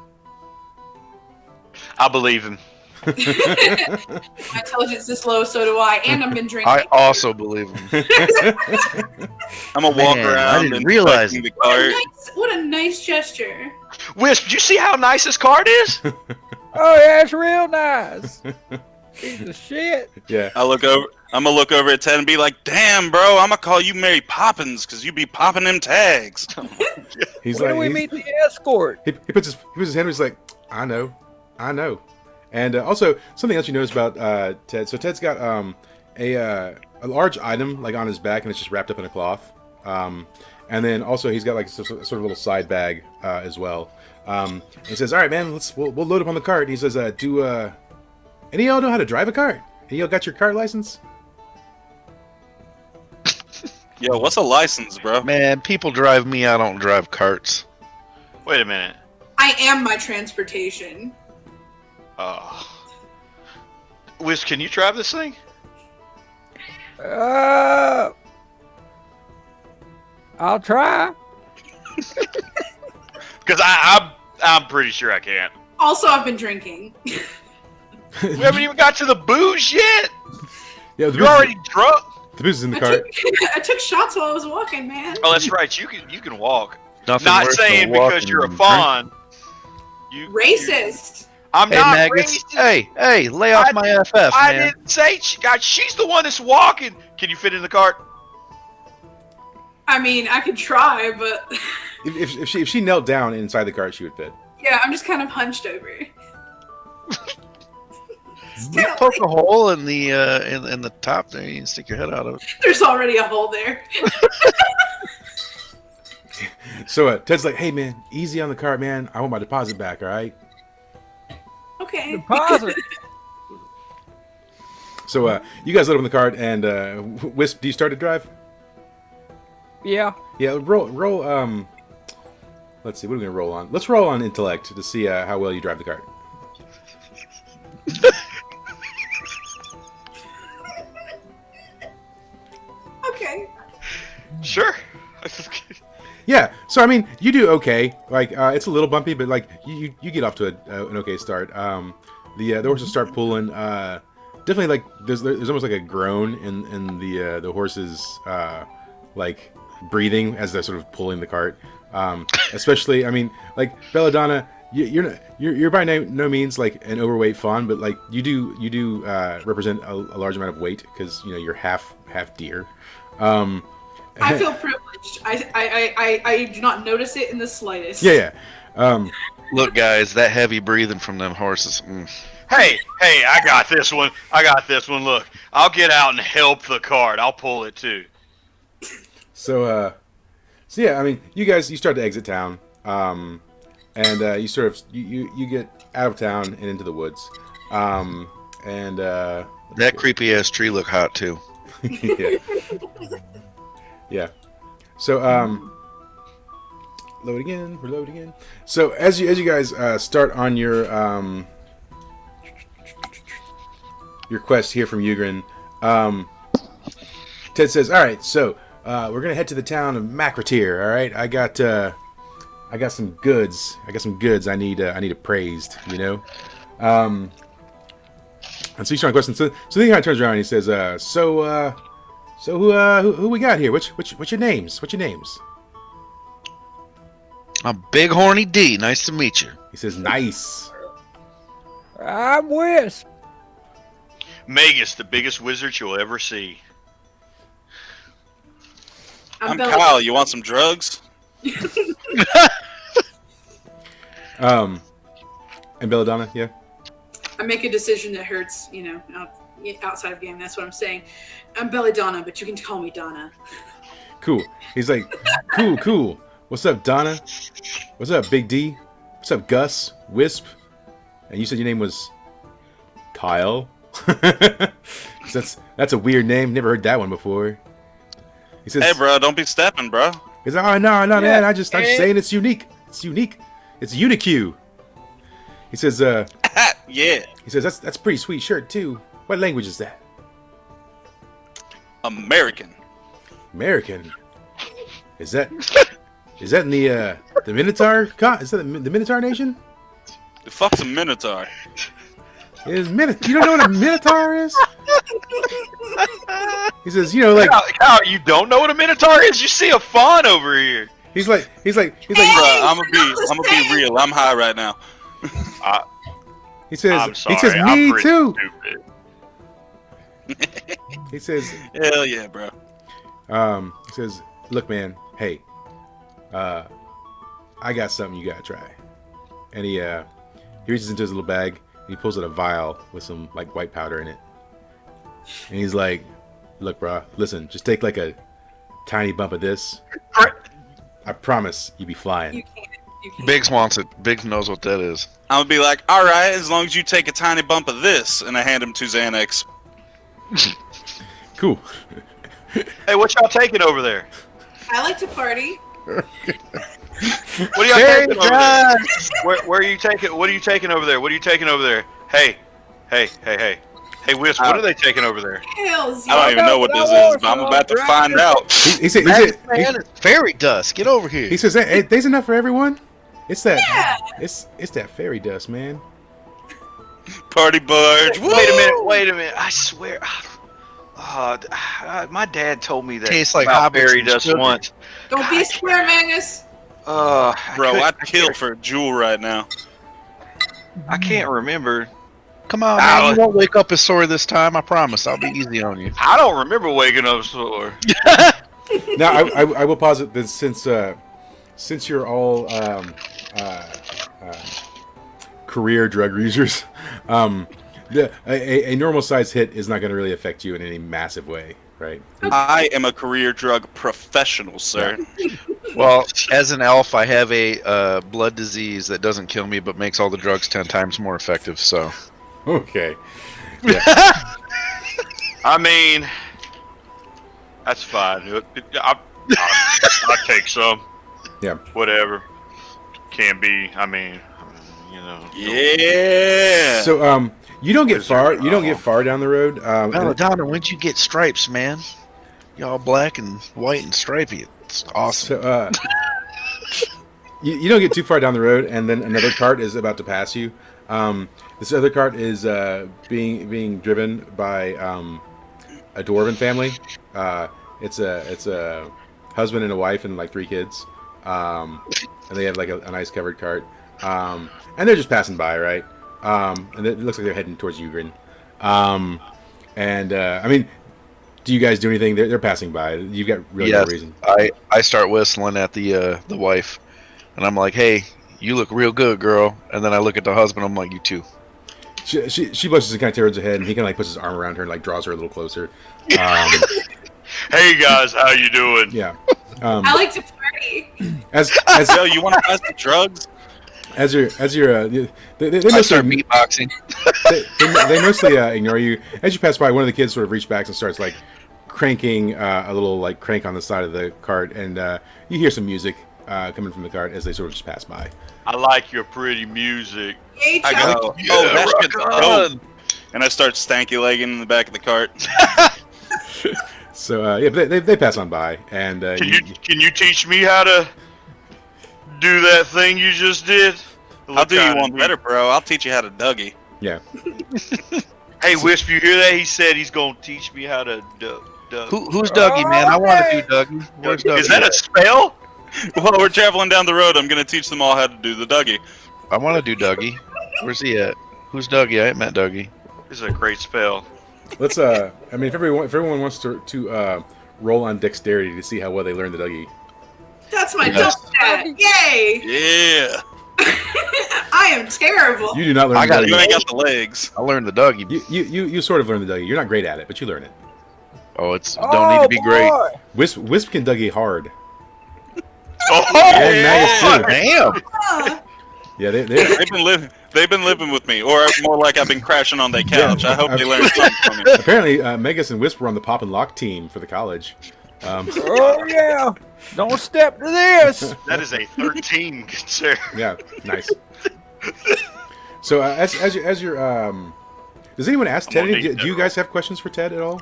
I believe him. My intelligence is low, so do I, and I've been drinking. I also believe him. I'm gonna walk Man, around I didn't and realize collecting it. the cart. What a nice gesture. Wisp, do you see how nice this cart is? Oh yeah, it's real nice. Piece of shit. Yeah. I'm gonna look over at Ted and be like, "Damn, bro, I'm gonna call you Mary Poppins because you be popping them tags." He's When like, do we he's- meet the escort? he puts his hand. He's like, I know. And also something else you notice about Ted. So Ted's got a large item like on his back, and it's just wrapped up in a cloth. And then also he's got like sort of a little side bag as well. He says, "All right, man, we'll load up on the cart." He says, "Do any of y'all know how to drive a cart? Any of y'all got your cart license?" Yo, what's a license, bro? Man, people drive me. I don't drive carts. Wait a minute. I am my transportation. Wisp, can you drive this thing? I'll try. Because I'm pretty sure I can't. Also, I've been drinking. We haven't even got to the booze yet. Yeah, the You're already drunk. the booze is in the I cart. I took shots while I was walking, man. Oh, that's right. You can walk. Nothing Not worse than saying because walking you're a and fawn. You Racist. I'm Hey, not Magnus. racist. Hey, lay off my FF, I man. didn't say God. She's the one that's walking. Can you fit in the cart? I mean, I could try, but If she knelt down inside the cart, she would fit. yeah, I'm just kind of hunched over. You poke a hole in the in the top there. You can stick your head out of it. There's already a hole there. So Ted's like, "Hey, man, easy on the cart, man. I want my deposit back, all right?" Okay. Deposit. So you guys load up in the cart, and Wisp, do you start to drive? Yeah. Yeah, roll. Let's see, what are we gonna roll on? Let's roll on intellect to see how well you drive the cart. Okay. Sure. Yeah, so I mean, you do okay. Like it's a little bumpy, but like you get off to an okay start. The horses start pulling. Definitely, like there's almost like a groan in the horses like breathing as they're sort of pulling the cart. Especially, I mean, like Belladonna, you're by no means like an overweight fawn, but like you do represent a large amount of weight because you're half deer. I feel privileged. I do not notice it in the slightest. Yeah. Look, guys, that heavy breathing from them horses. Hey, I got this one. Look, I'll get out and help the cart. I'll pull it too. So yeah, I mean, you start to exit town, and you sort of you get out of town and into the woods, and That creepy ass tree look hot too. yeah. So Load again. Reload again. So as you guys start on your quest here from Ugrin, Ted says, "All right, so we're gonna head to the town of Macrotier. All right, I got some goods. I need appraised. You know." And so he's trying to question. So then he kind of turns around and he says, "So who we got here? What's your names? What's your names?" I'm Big Horny D. Nice to meet you. He says, "Nice." I'm Wisp. Magus, the biggest wizard you'll ever see. I'm Kyle. You want some drugs? And Belladonna, yeah. I make a decision that hurts, outside of game. That's what I'm saying. I'm Belladonna, but you can call me Donna. Cool. He's like, cool. What's up, Donna? What's up, Big D? What's up, Gus? Wisp? And you said your name was Kyle? That's a weird name. Never heard that one before. He says, "Hey, bro, don't be stepping, bro." He's like, "Oh no, man. I'm just saying it's unique. It's unique. It's Unique." He says, Yeah. He says, "That's a pretty sweet shirt too. What language is that?" American. American. Is that in the Minotaur? Is that the Minotaur nation? The fuck's a Minotaur? You don't know what a Minotaur is? He says, like Kyle, you don't know what a Minotaur is? You see a fawn over here. he's like, Bro, I'm gonna be real. I'm high right now. he says, I'm sorry, he says, I'm me pretty too. stupid. He says, Hell yeah, bro. he says, "Look, man, hey, I got something you gotta try." And he reaches into his little bag and he pulls out a vial with some like white powder in it. And he's like, "Look, bro, listen, just take like a tiny bump of this. I promise you be flying." You can't. Biggs wants it. Biggs knows what that is. I'm gonna be like, "All right, as long as you take a tiny bump of this," and I hand him 2 Xanax. Cool. Hey, what y'all taking over there? I like to party. What are y'all taking over there? Where are you taking? What are you taking over there? What are you taking over there? Hey, Wisp, what are they taking over there? Hells I don't yeah. even know what this is, but I'm about to find out. He said, Man, it's fairy dust. Get over here. he says, "Hey, there's enough for everyone. It's that, it's that fairy dust, man." Party barge. Woo! Wait a minute. I swear. My dad told me that Tastes like about hobbits fairy and dust sugar. once. Don't be a square, Magus. Bro, I'd kill for a jewel right now. I can't remember. Come on, man. You won't wake up as sore this time. I promise. I'll be easy on you. I don't remember waking up sore. Now, I will posit that since you're all career drug users, a normal size hit is not going to really affect you in any massive way, right? I am a career drug professional, sir. Well, as an elf, I have a blood disease that doesn't kill me, but makes all the drugs 10 times more effective. So, Okay. I mean, that's fine. I'll take some. Yeah. Whatever. Can be. I mean, Yeah. So you don't get Wizard. far. You don't get far down the road. Belladonna, when'd you get stripes, man? Y'all black and white and stripy. It's awesome. So you don't get too far down the road, and then another cart is about to pass you. This other cart is being driven by a dwarven family. It's a husband and a wife and like 3 kids, and they have like a nice covered cart, and they're just passing by, right? And it looks like they're heading towards Ugrin. I mean, do you guys do anything? They're passing by. You've got really no reason. I start whistling at the wife, and I'm like, "Hey, you look real good, girl." And then I look at the husband. I'm like, "You too." She blushes and kind of turns her head, and he kind of like puts his arm around her and like draws her a little closer. Hey guys, how you doing? Yeah. I like to party. As Yo, you want to pass the drugs? as you're they I start mostly beatboxing. they mostly ignore you. As you pass by, one of the kids sort of reaches back and starts like cranking a little like crank on the side of the cart, and you hear some music coming from the cart as they sort of just pass by. I like your pretty music. Yay, I Chuck. go, Yeah, oh, that rock shit's on. dope. And I start stanky legging in the back of the cart. So yeah, they pass on by, and Can you teach me how to do that thing you just did? I'll do you one better, bro. I'll teach you how to Dougie. yeah. Hey, Wisp, you hear that? He said he's gonna teach me how to Doug. Who's Dougie, man? I want to do Dougie. Where's Dougie? Is that a spell? While we're traveling down the road, I'm going to teach them all how to do the Dougie. I want to do Dougie. Where's he at? Who's Dougie? I ain't met Dougie. This is a great spell. Let's I mean, if everyone wants to roll on dexterity to see how well they learn the Dougie. That's my Yes. jump stat. Yay! Yeah. I am terrible. You do not learn. I the gotta You Dougie. ain't got the legs. I learned the Dougie. You sort of learn the Dougie. You're not great at it, but you learn it. Oh, don't need to be great. boy. Wisp can Dougie hard. Oh, And Magus too. Damn. Ah, Yeah, they They've been living with me, or more like I've been crashing on their couch. I hope they learn something from me. apparently Magus and Wisp were on the pop and lock team for the college. Oh yeah. Don't step to this. that is a 13, sir. Yeah, nice. So as you're does anyone ask I'm Ted? gonna any- need Do you that. guys have questions for Ted at all?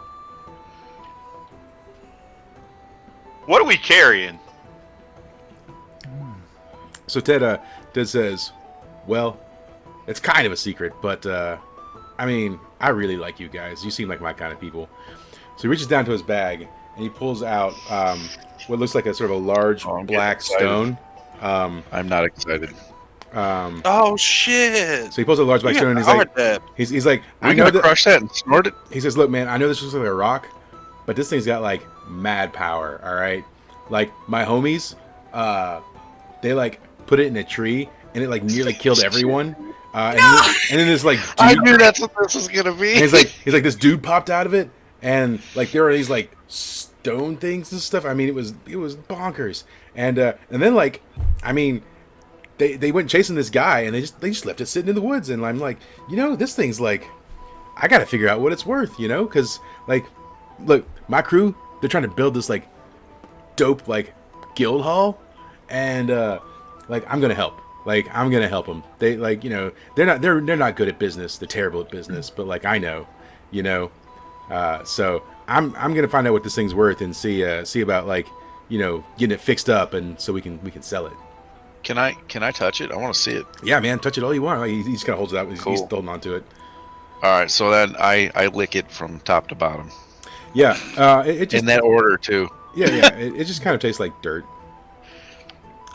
What are we carrying? So Ted says, well, it's kind of a secret, but I mean, I really like you guys. You seem like my kind of people. So he reaches down to his bag and he pulls out what looks like a sort of a large Oh, I'm black getting excited. stone. I'm not excited. Oh, shit. So he pulls out a large black stone and he's like, he's like, Are I we know gonna that. crush that and snort it? He says, look, man, I know this looks like a rock, but this thing's got like mad power. All right, like my homies, they like put it in a tree and it like nearly killed everyone. And then this like dude, I knew that's what this was gonna be. and he's like this dude popped out of it, and like there were these like stone things and stuff. I mean, it was bonkers. And then like, I mean, they went chasing this guy and they just left it sitting in the woods. And I'm like, this thing's like, I gotta figure out what it's worth, because like, look, my crew, they're trying to build this like dope like guild hall, and like I'm gonna help. Like I'm gonna help them. They like they're not good at business. They're terrible at business. But like I know, so I'm gonna find out what this thing's worth and see about like getting it fixed up and so we can sell it. Can I touch it? I want to see it. Yeah, man, touch it all you want. Like, he just kind of holds it out. He's Cool. holding on to it. All right, so then I lick it from top to bottom Yeah, it just in that order too. yeah. It just kind of tastes like dirt.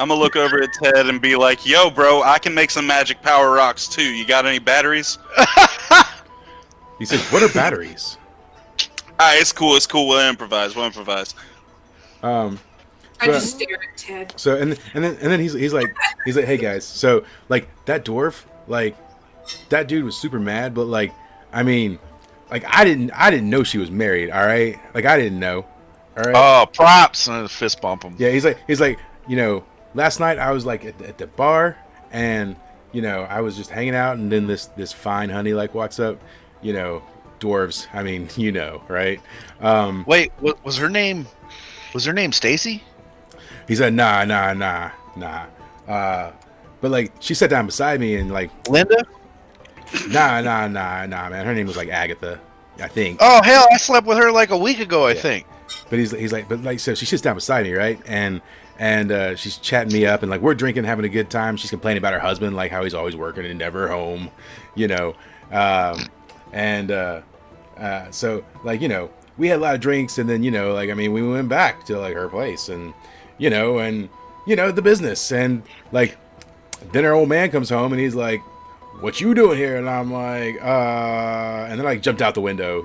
I'm going to look over at Ted and be like, yo, bro, I can make some magic power rocks, too. You got any batteries? He says, "What are batteries?" It's cool. We'll improvise. Um, I just stare at Ted. So and then he's like, hey guys, so like that dwarf, like that dude was super mad, but like I mean, like I didn't know she was married. All right, like I didn't know. All right. Oh, props! And I fist bump him. Yeah, he's like last night I was like at the bar and I was just hanging out and then this fine honey like walks up, dwarves. I mean, right? Wait, what was her name? Was her name Stacy? He said, nah. But like she sat down beside me and like, Linda? nah, man. Her name was like Agatha, I think. Oh hell, I slept with her like a week ago, I think. But he's like, so she sits down beside me, right? And she's chatting me up and like we're drinking, having a good time. She's complaining about her husband, like how he's always working and never home, so like we had a lot of drinks and then like I mean we went back to like her place and the business and like then our old man comes home and he's like, what you doing here? And I'm like, and then I jumped out the window,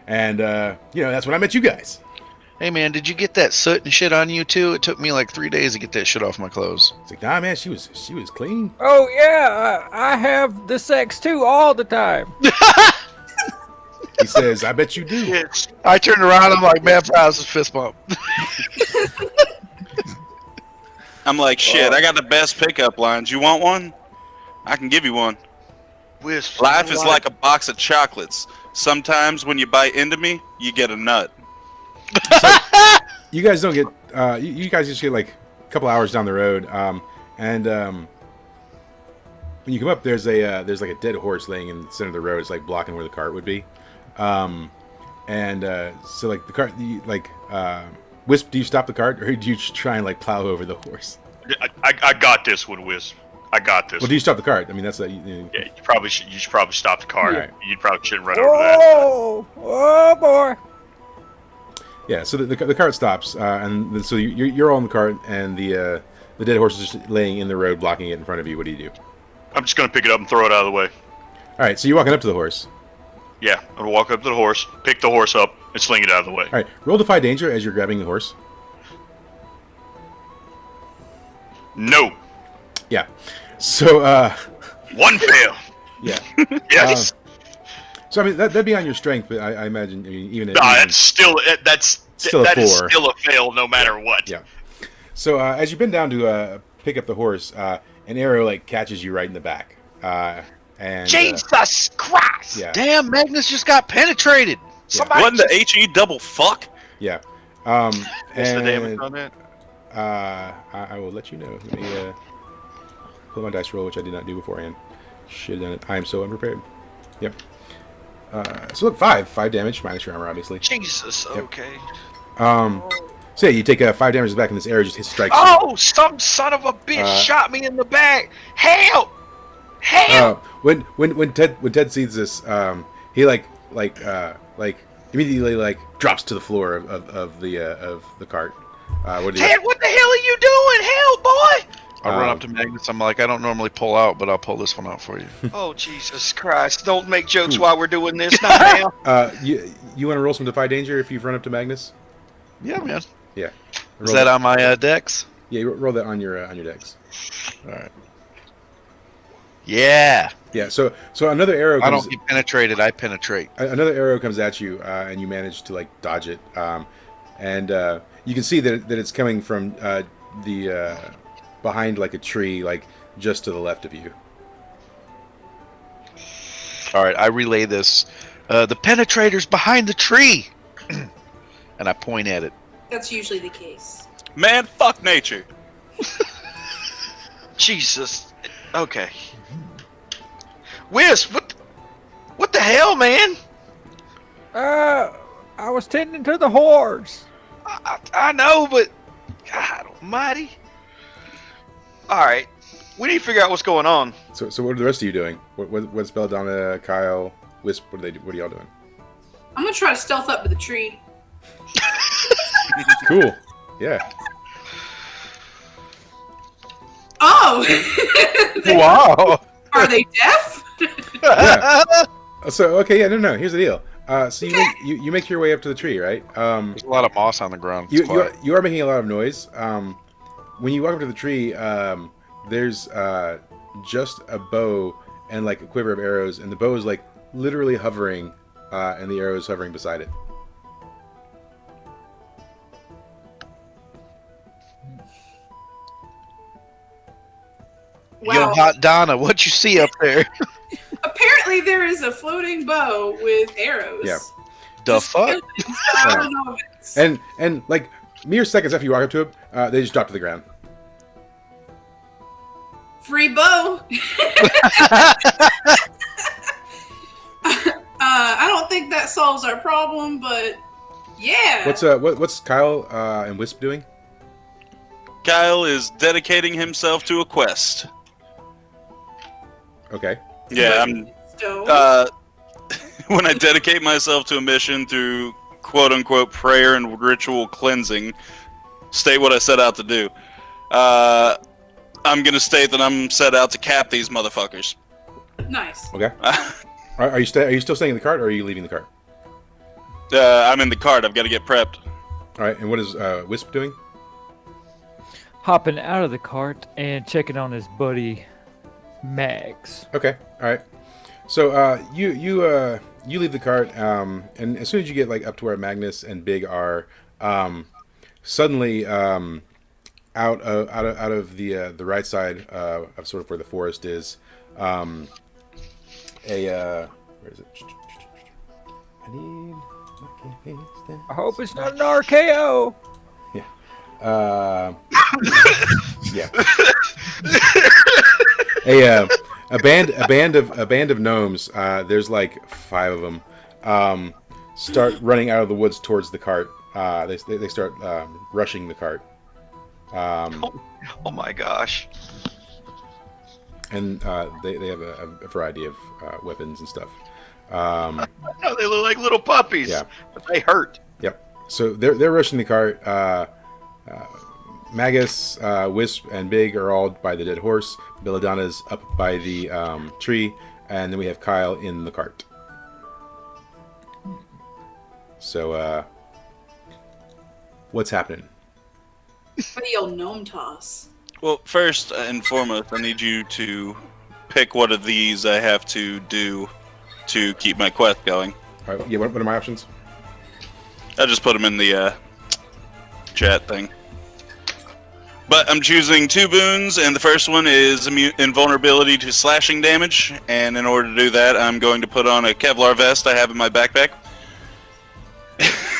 and that's when I met you guys. Hey man, did you get that soot and shit on you too? It took me like 3 days to get that shit off my clothes. It's like, nah, man, she was clean. Oh yeah, I have the sex too all the time. He says, I bet you do. Yes. I turned around, I'm like, man, props, fist bump. I'm like, shit, I got the best pickup lines. You want one? I can give you one. Wisp, Life is like a box of chocolates. Sometimes when you bite into me, you get a nut. You guys don't get, you guys just get like couple hours down the road, and when you come up, there's like a dead horse laying in the center of the road. It's like blocking where the cart would be, so like the cart, Wisp, do you stop the cart or do you try and like plow over the horse? I got this one, Wisp. I got this. Well, do you stop the cart? I mean, that's Yeah, you should probably stop the car. Right. You probably shouldn't run over that. Oh boy. Yeah, so the cart stops, and so you're all in the cart, and the dead horse is just laying in the road, blocking it in front of you. What do you do? I'm just gonna pick it up and throw it out of the way. All right, so you're walking up to the horse. Yeah, I'm gonna walk up to the horse, pick the horse up, and sling it out of the way. All right, roll Defy Danger as you're grabbing the horse. No. Yeah. So, One fail. yeah. Yes. So I mean that'd be on your strength, but I imagine even That's still that Still a is 4. still a fail no matter what. Yeah. So as you bend down to pick up the horse, an arrow like catches you right in the back. And Jesus Christ! yeah, Damn, Magnus just got penetrated. Somebody What in the HE double fuck? yeah. What's the And damage on that? I will let you know. Let me pull my dice roll, which I did not do beforehand. Should have done it. I am so unprepared. Yep. So look, 5 damage minus your armor, obviously. Jesus. Yep. Okay. So yeah, you take 5 damage to the back, and this arrow just strikes you. Oh, some son of a bitch shot me in the back! Help! Help! When Ted sees this, he like immediately like drops to the floor of the cart. Ted, what the hell are you doing? Help, boy! I run up to Magnus. I'm like, I don't normally pull out, but I'll pull this one out for you. Oh, Jesus Christ! Don't make jokes while we're doing this. Not now. You want to roll some Defy Danger if you've run up to Magnus? Yeah, man. Yeah. Is that on my dex? Yeah, you roll that on your dex. All right. Yeah. Yeah. So another arrow. I don't get penetrated. I penetrate. Another arrow comes at you, and you manage to like dodge it. And you can see that it's coming from the behind like a tree, like just to the left of you. All right. I relay this. The penetrator's behind the tree, and I point at it. That's usually the case. Man, fuck nature. Jesus. Okay. Wisp, what the hell, man? I was tending to the horse. I know, but God Almighty. All right, we need to figure out what's going on. So what are the rest of you doing? What's Belladonna, Kyle, Wisp? What are y'all doing? I'm gonna try to stealth up to the tree. Cool. Yeah. Oh! Wow. Are they deaf? Yeah. So okay, yeah, no. Here's the deal. So you make your way up to the tree, right? There's a lot of moss on the ground. You are making a lot of noise. When you walk up to the tree, there's just a bow and like a quiver of arrows, and the bow is like literally hovering, and the arrow is hovering beside it. Wow. Yo, Hot Donna, what you see up there? Apparently there is a floating bow with arrows. Yeah. The fuck? I don't know if it's... And like mere seconds after you walk up to it, they just drop to the ground. Free bow. I don't think that solves our problem, but yeah. What's Kyle and Wisp doing? Kyle is dedicating himself to a quest. Okay. Yeah, I'm. Stone. When I dedicate myself to a mission through quote unquote prayer and ritual cleansing, state what I set out to do. I'm gonna state that I'm set out to cap these motherfuckers. Nice. Okay. Are you still staying in the cart, or are you leaving the cart? I'm in the cart. I've got to get prepped. All right. And what is Wisp doing? Hopping out of the cart and checking on his buddy Mags. Okay. All right. So you leave the cart, and as soon as you get like up to where Magnus and Big are, suddenly out of the right side of sort of where the forest is, where is it? I need. I hope it's not an RKO. Yeah. A band of gnomes. There's like 5 of them. Start running out of the woods towards the cart. They start rushing the cart. Oh my gosh. And they have a variety of weapons and stuff. No, they look like little puppies. Yeah. But they hurt. Yep. So they're rushing the cart. Magus, Wisp, and Big are all by the dead horse. Belladonna's up by the tree, and then we have Kyle in the cart. So, what's happening? What do y'all gnome toss? Well, first and foremost, I need you to pick what of these I have to do to keep my quest going. All right, yeah, what are my options? I just put them in the chat thing. But I'm choosing 2 boons, and the first one is invulnerability to slashing damage. And in order to do that, I'm going to put on a Kevlar vest I have in my backpack.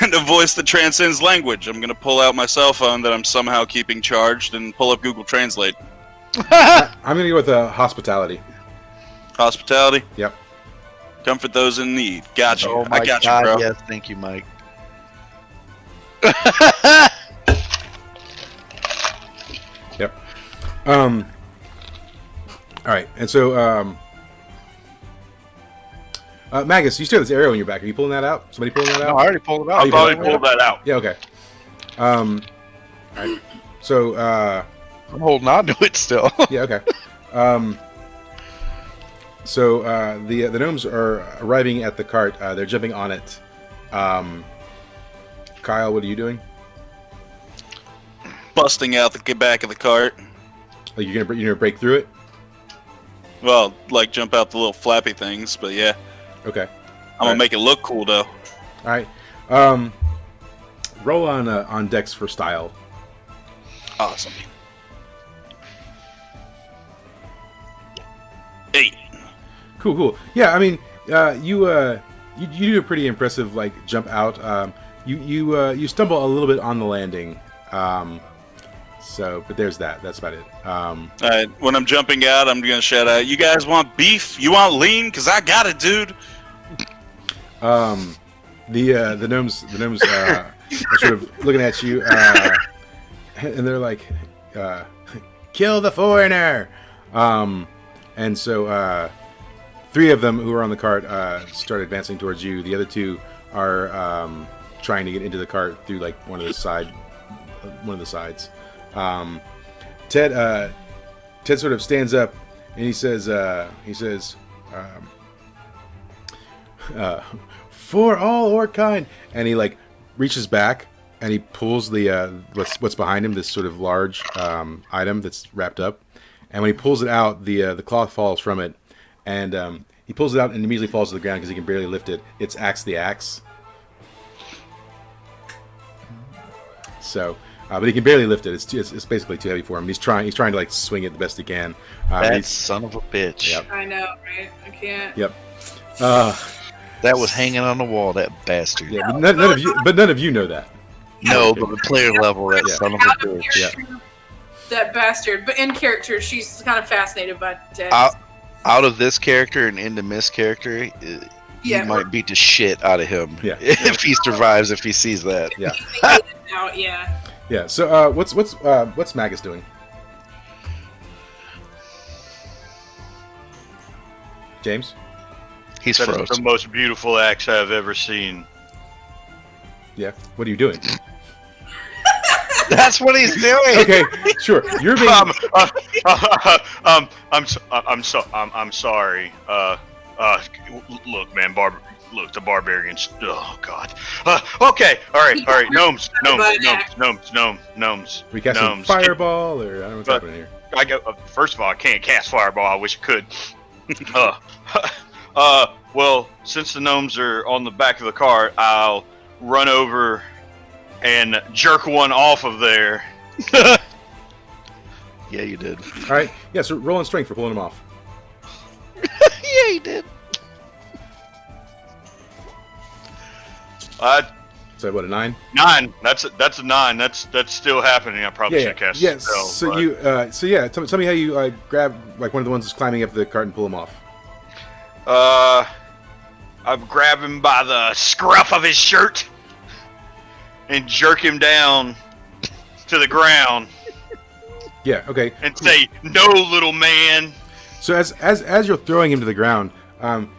And a voice that transcends language. I'm going to pull out my cell phone that I'm somehow keeping charged and pull up Google Translate. I'm going to go with hospitality. Hospitality? Yep. Comfort those in need. Got you. Oh my I got God, you, bro. yes, thank you, Mike. Yep. All right, and so Magus, you still have this arrow in your back. Are you pulling that out? Somebody pulling that No, out? I already pulled it out. I thought he pulled that out. Yeah. Okay. All right. So I'm holding on to it still. yeah. Okay. So the gnomes are arriving at the cart. They're jumping on it. Kyle, what are you doing? Busting out the back of the cart. Like you're gonna break through it? Well, like jump out the little flappy things, but yeah. Okay. I'm gonna make it look cool though. All right. Roll on Dex for style. Awesome. 8. Cool. Yeah, I mean, you do a pretty impressive like jump out. You stumble a little bit on the landing. So, but there's that. That's about it. Alright, when I'm jumping out, I'm gonna shout out, "You guys want beef? You want lean? Cause I got it, dude." The gnomes are sort of looking at you, and they're like, "Kill the foreigner!" And so 3 of them who are on the cart start advancing towards you. The other 2 are trying to get into the cart through like one of the sides. Ted sort of stands up and he says, "For all orc-kind," and he like reaches back and he pulls the what's behind him, this sort of large item that's wrapped up. And when he pulls it out, the cloth falls from it, and he pulls it out and immediately falls to the ground because he can barely lift it. It's Axe the Axe. So, but he can barely lift it. It's basically too heavy for him. He's trying to like swing it the best he can. That son of a bitch. Yep. I know, right? I can't. Yep. That was hanging on the wall, that bastard. Yeah, but none of you know that. No, but the player level, that Yeah. son of a Out of bitch. character, that bastard. But in character, she's kind of fascinated by Ted. Out of this character and into Miss character, you might beat the shit out of him. Yeah. If he survives, if he sees that. Yeah. Out, yeah. Yeah. So what's Magus doing? James? He's That is frozen. the most beautiful axe I've ever seen. Yeah. What are you doing? That's what he's doing. Okay, sure. You're being I'm sorry. Look, man, the barbarians. Oh God. Okay, all right. Gnomes. we casting Gnomes. fireball, or I don't know what's happening here. First of all, I can't cast fireball. I wish I could. Well, since the gnomes are on the back of the cart, I'll run over and jerk one off of there. Yeah, you did. All right. Yeah. So roll on strength for pulling him off. Yeah, he did. So what, a 9? 9. That's a 9. That's still happening. I probably should cast. Yes. Spell, So but- you, tell me how you grab like one of the ones that's climbing up the cart and pull him off. I grab him by the scruff of his shirt and jerk him down to the ground Yeah. Okay. and say, "No, little man." So as you're throwing him to the ground,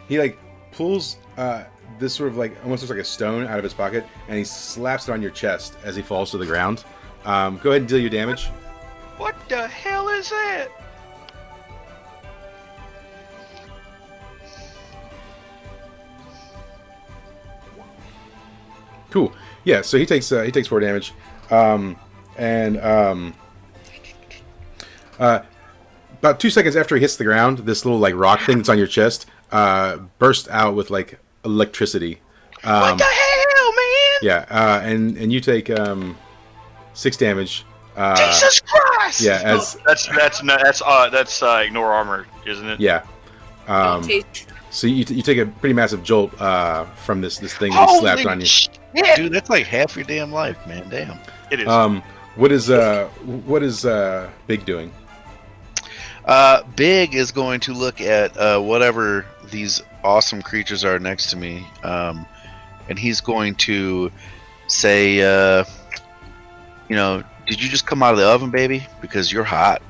he like pulls this sort of like almost looks like a stone out of his pocket, and he slaps it on your chest as he falls to the ground. Go ahead and deal your damage. What the hell is that? Cool. Yeah. So he takes 4 damage, about 2 seconds after he hits the ground, this little like rock thing that's on your chest bursts out with like electricity. What the hell, man? Yeah. And you take 6 damage. Jesus Christ! Yeah. As that's ignore armor, isn't it? yeah. So you take a pretty massive jolt from this thing that he slapped on you. Yeah. Dude, that's like half your damn life, man. Damn. It is. What is Big doing? Big is going to look at whatever these awesome creatures are next to me, and he's going to say, did you just come out of the oven, baby? Because you're hot.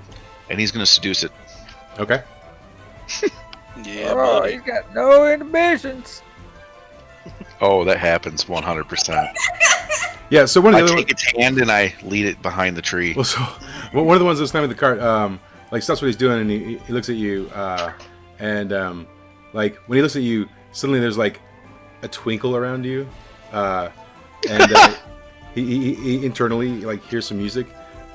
And he's going to seduce it. Okay. Yeah, Oh, buddy. he's got no inhibitions. Oh, that happens 100%. Yeah. So one of I the other take its hand and I lead it behind the tree. well, so one of the ones that's climbing the cart, like stops what he's doing, and he looks at you, and like when he looks at you, suddenly there's like a twinkle around you, and he internally like hears some music,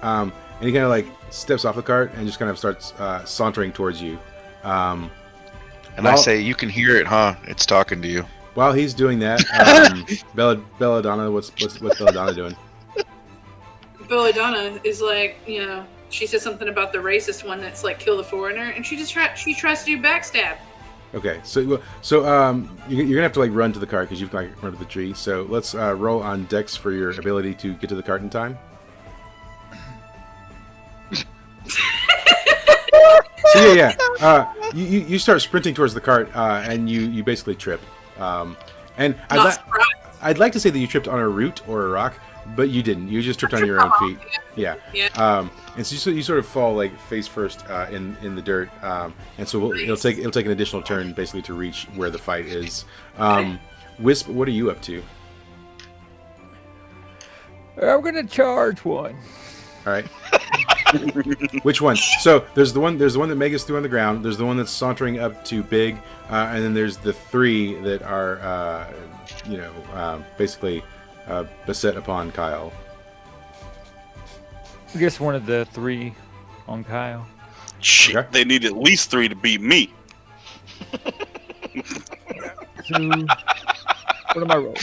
and he kind of like steps off the cart and just kind of starts sauntering towards you. And I say, you can hear it, huh? It's talking to you. While he's doing that, Belladonna, what's Belladonna doing? Belladonna is like, she says something about the racist one that's like kill the foreigner, and she tries to do backstab. Okay, so you're gonna have to like run to the cart because you've like run to the tree. So let's roll on Dex for your ability to get to the cart in time. So you start sprinting towards the cart, and you basically trip. And I'd like to say that you tripped on a root or a rock, but you didn't. You just tripped on your own feet. Yeah. And so you sort of fall like face first in the dirt. And so it'll take an additional turn basically to reach where the fight is. Wisp, what are you up to? I'm gonna charge one. All right. Which one? So there's the one that Megas threw on the ground. There's the one that's sauntering up to Big, and then there's the 3 that are, basically beset upon Kyle. I guess one of the 3 on Kyle. Shit, Okay. they need at least 3 to beat me. 2. What am I rolling?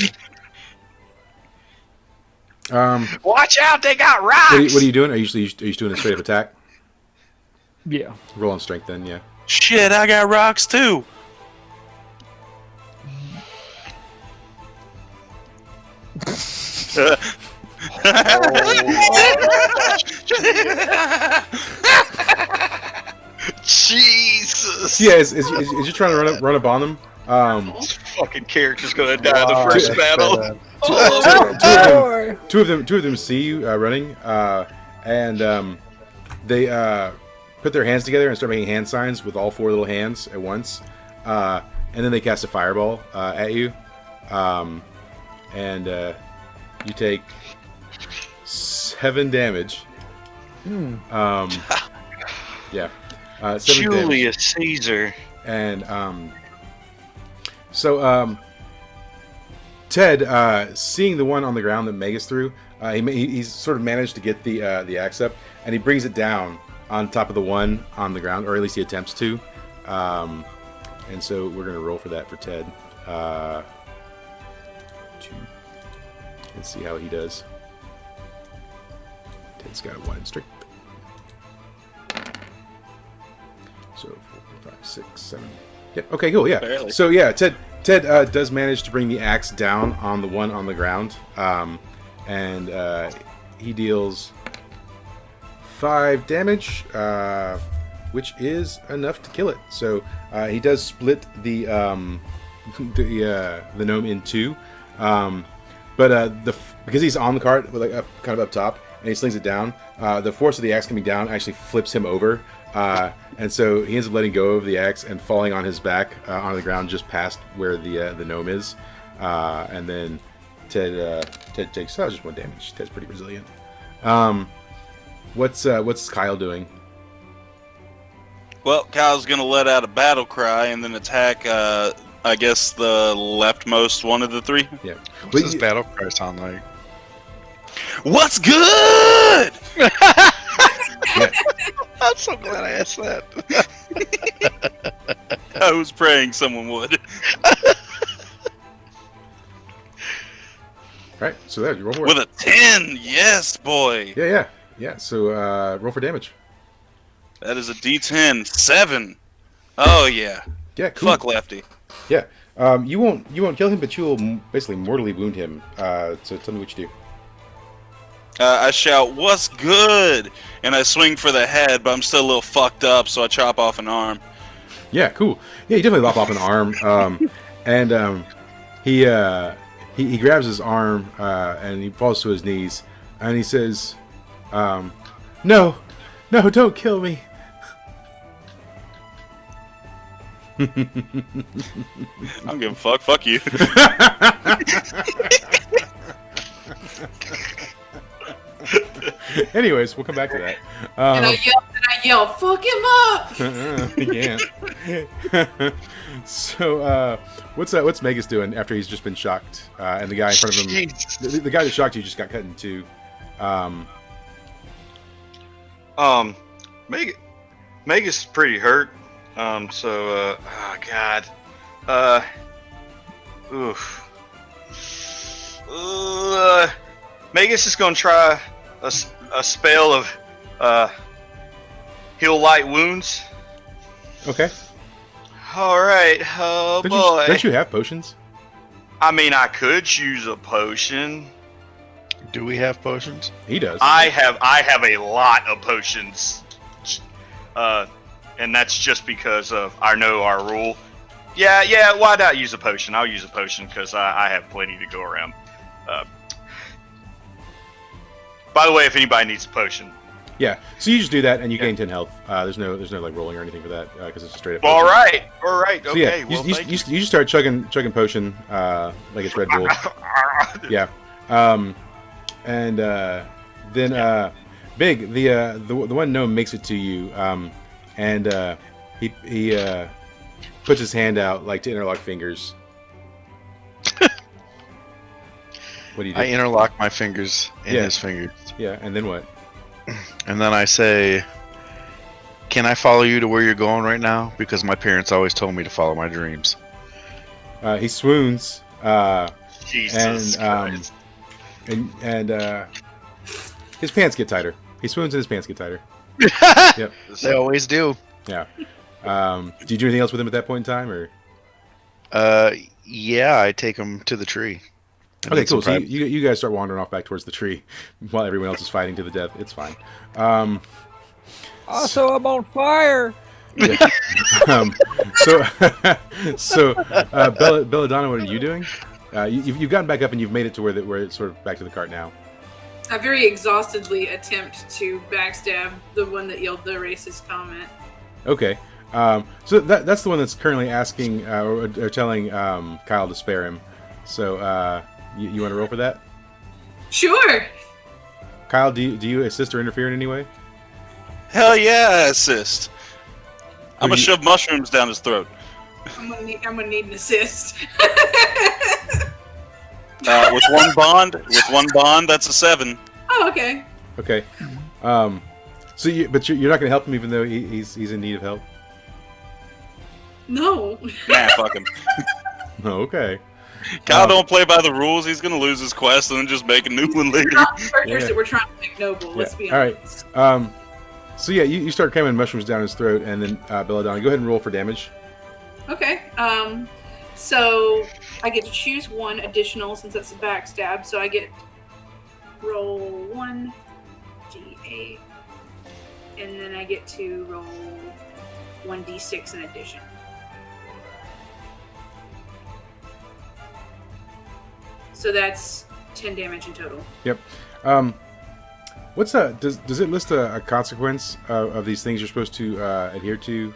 Watch out! They got rocks. What are you doing? Are you just doing a straight up attack? Yeah. Roll on strength then, yeah. Shit, I got rocks too. Jesus! So yeah, as you're trying to run up on them, This fucking character's gonna die the first battle. two of them see you running, and they put their hands together and start making hand signs with all 4 little hands at once, and then they cast a fireball at you, and you take 7 damage. Yeah. 7 damage. Julius Caesar. And Ted, seeing the one on the ground that Megas threw, he's sort of managed to get the axe up, and he brings it down on top of the one on the ground, or at least he attempts to. And so we're going to roll for that for Ted. 2. Let's see how he does. Ted's got a 1 in strength. So 4, 5, 6, 7. Yeah. Okay. Cool. Yeah. Barely. So yeah, Ted, Ted does manage to bring the axe down on the one on the ground, and he deals 5 damage, which is enough to kill it. So he does split the gnome in 2, but because he's on the cart, like kind of up top, and he slings it down, the force of the axe coming down actually flips him over. And so he ends up letting go of the axe and falling on his back on the ground just past where the gnome is. And then Ted takes just 1 damage. Ted's pretty resilient. What's Kyle doing? Well, Kyle's gonna let out a battle cry and then attack. I guess the leftmost one of the 3. Yeah. What's his battle cry sound like? What's good? I'm so glad I asked that. I was praying someone would. Right. So there, you roll for With it. a 10, yes, boy. Yeah. So roll for damage. That is a D10, 7. Oh yeah. Yeah. Cool. Fuck Lefty. Yeah. You won't kill him, but you will basically mortally wound him. So tell me what you do. I shout, "What's good?" And I swing for the head, but I'm still a little fucked up, so I chop off an arm. Yeah, cool. Yeah, you definitely lop off an arm, and he grabs his arm and he falls to his knees, and he says, "No, don't kill me." I don't give a fuck. Fuck you. Anyways, we'll come back to that. And I yell, "Fuck him up!" You can't. So, what's Magus doing after he's just been shocked, and the guy in front of him, the guy that shocked you, just got cut in 2. Magus is pretty hurt. Oh God. Oof. Magus is gonna try a spell of heal light wounds. Okay. All right. Oh boy. Don't you have potions? I mean, I could choose a potion. Do we have potions? He does. I have a lot of potions. And that's just because of I know our rule. Yeah. Why not use a potion? I'll use a potion because I have plenty to go around. By the way, if anybody needs a potion. Yeah. So you just do that, and you gain 10 health. There's no like rolling or anything for that because it's straight up. All right. Okay. So, yeah, Well, you just start chugging potion like it's Red Bull. Yeah. And then Big, the one gnome makes it to you, and he puts his hand out like to interlock fingers. What do you do? I interlock my fingers in his fingers. Yeah, and then what? And then I say, "Can I follow you to where you're going right now? Because my parents always told me to follow my dreams." He swoons. Jesus Christ. And his pants get tighter. He swoons and his pants get tighter. Yep. They always do. Yeah. Do you do anything else with him at that point in time, or? Yeah, I take him to the tree. Okay, cool. So you guys start wandering off back towards the tree while everyone else is fighting to the death. It's fine. Also, I'm on fire. Yeah. Belladonna, what are you doing? You've gotten back up and you've made it to where it's sort of back to the cart now. I very exhaustedly attempt to backstab the one that yelled the racist comment. Okay. So that's the one that's currently asking or telling Kyle to spare him. So you want to roll for that? Sure. Kyle, do you assist or interfere in any way? Hell yeah, I assist. I'm gonna shove mushrooms down his throat. I'm gonna need an assist. With one bond, that's a 7. Oh, okay. Okay. So you're not gonna help him even though he's in need of help. No. Nah, fuck him. Oh, okay. Kyle don't play by the rules. He's gonna lose his quest and then just make a new one later. Not the characters that we're trying to make noble. Let's be honest. All right. So yeah, you start cramming mushrooms down his throat, and then Belladonna, go ahead and roll for damage. Okay. So I get to choose one additional since that's a backstab. So I get roll 1d8, and then I get to roll 1d6 in addition. So that's 10 damage in total. Yep. What's does it list a consequence of these things you're supposed to adhere to?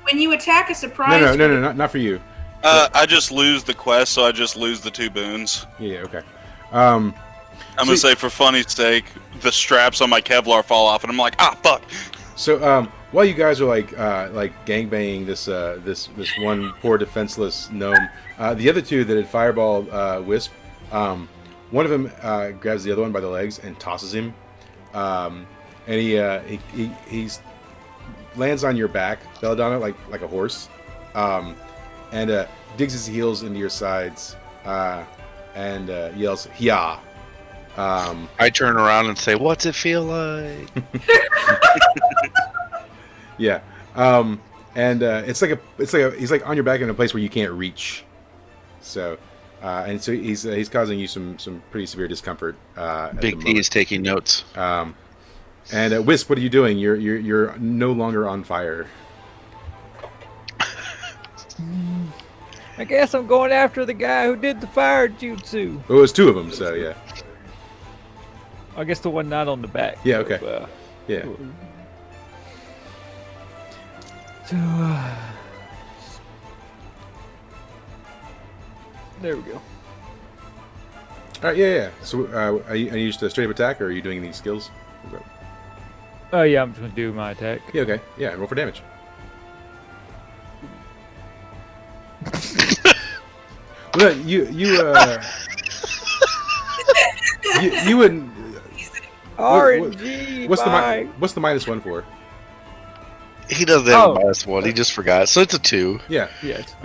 When you attack a surprise... No, not for you. I just lose the quest, so I just lose the 2 boons. Yeah, okay. I'm gonna say, for funny's sake, the straps on my Kevlar fall off, and I'm like, ah, fuck. So while you guys are like gangbanging this one poor defenseless gnome, the other two that had fireballed Wisp, one of them grabs the other one by the legs and tosses him, and he lands on your back, Belladonna, like a horse, and digs his heels into your sides, and yells, "Hia!" I turn around and say, "What's it feel like?" Yeah, and it's like he's like on your back in a place where you can't reach, so and so he's causing you some pretty severe discomfort. Big T is taking notes. And Wisp, what are you doing? You're no longer on fire. I guess I'm going after the guy who did the fire jutsu. Well, it was 2 of them, so yeah. I guess the one not on the back. Yeah, okay. Yeah. So, there we go. All right, yeah. So, are you just a straight up attack, or are you doing these skills? Oh yeah, I'm just gonna do my attack. Yeah, okay. Yeah, roll for damage. Well, you wouldn't. RNG. What's the -1 for? He doesn't have a -1. He just forgot. So it's a 2. Yeah. Yes.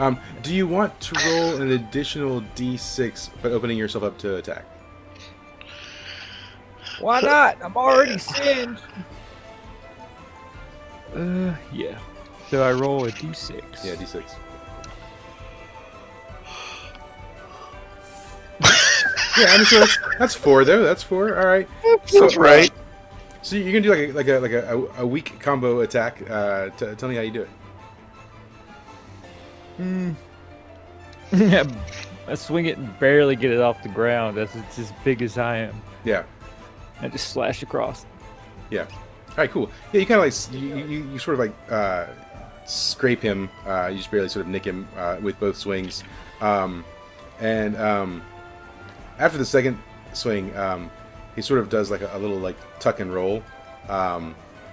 Do you want to roll an additional d6, but opening yourself up to attack? Why not? I'm already singed. Yeah. So I roll a d6. Yeah, d6. Yeah, I mean, so that's 4 though. That's 4. All right. That's right. So you're gonna do like a weak combo attack. Tell me how you do it. I swing it and barely get it off the ground. It's as big as I am. Yeah. I just slash across. Yeah. All right. Cool. Yeah. You kind of like you sort of like scrape him. You just barely sort of nick him with both swings, and after the second swing, he sort of does like a little like tuck and roll,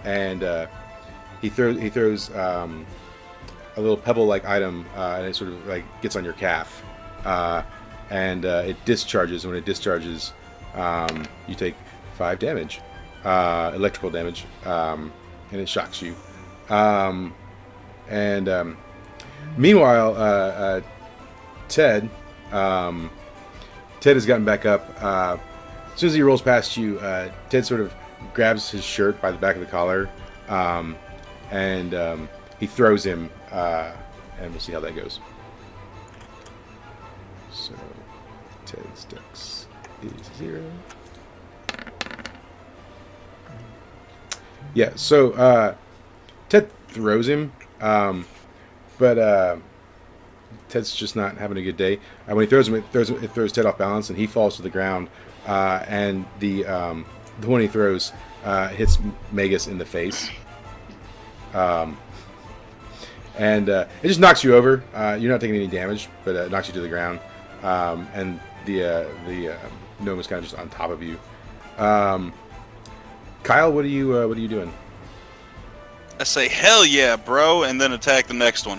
and he throws a little pebble-like item, and it sort of like gets on your calf, and it discharges. And when it discharges, you take 5 damage, electrical damage, and it shocks you. Meanwhile, Ted has gotten back up. As soon as he rolls past you, Ted sort of grabs his shirt by the back of the collar, and he throws him, and we'll see how that goes. So, Ted's dex is 0. Yeah, so Ted throws him, but Ted's just not having a good day. When he throws him, it throws Ted off balance, and he falls to the ground. And the one he throws hits Magus in the face, and it just knocks you over. You're not taking any damage, but it knocks you to the ground. And the gnome is kind of just on top of you. Kyle, what are you doing? I say, hell yeah, bro, and then attack the next one.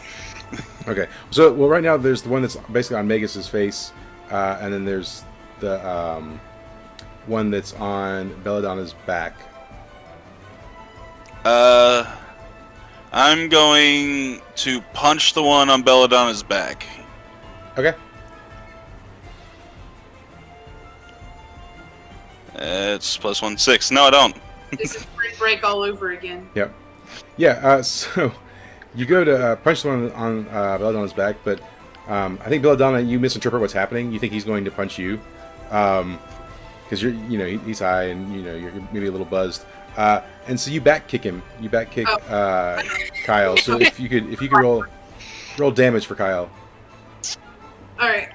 Okay. So, well, right now there's the one that's basically on Magus's face, and then there's the one that's on Belladonna's back. I'm going to punch the one on Belladonna's back. Okay. It's +1, 6. No, I don't. This is spring break all over again. Yep. Yeah. So you go to punch the one on Belladonna's back, but I think Belladonna, you misinterpret what's happening. You think he's going to punch you, because he's high and you're maybe a little buzzed, and so you back kick him. You back kick Kyle. So if you could roll damage for Kyle. All right.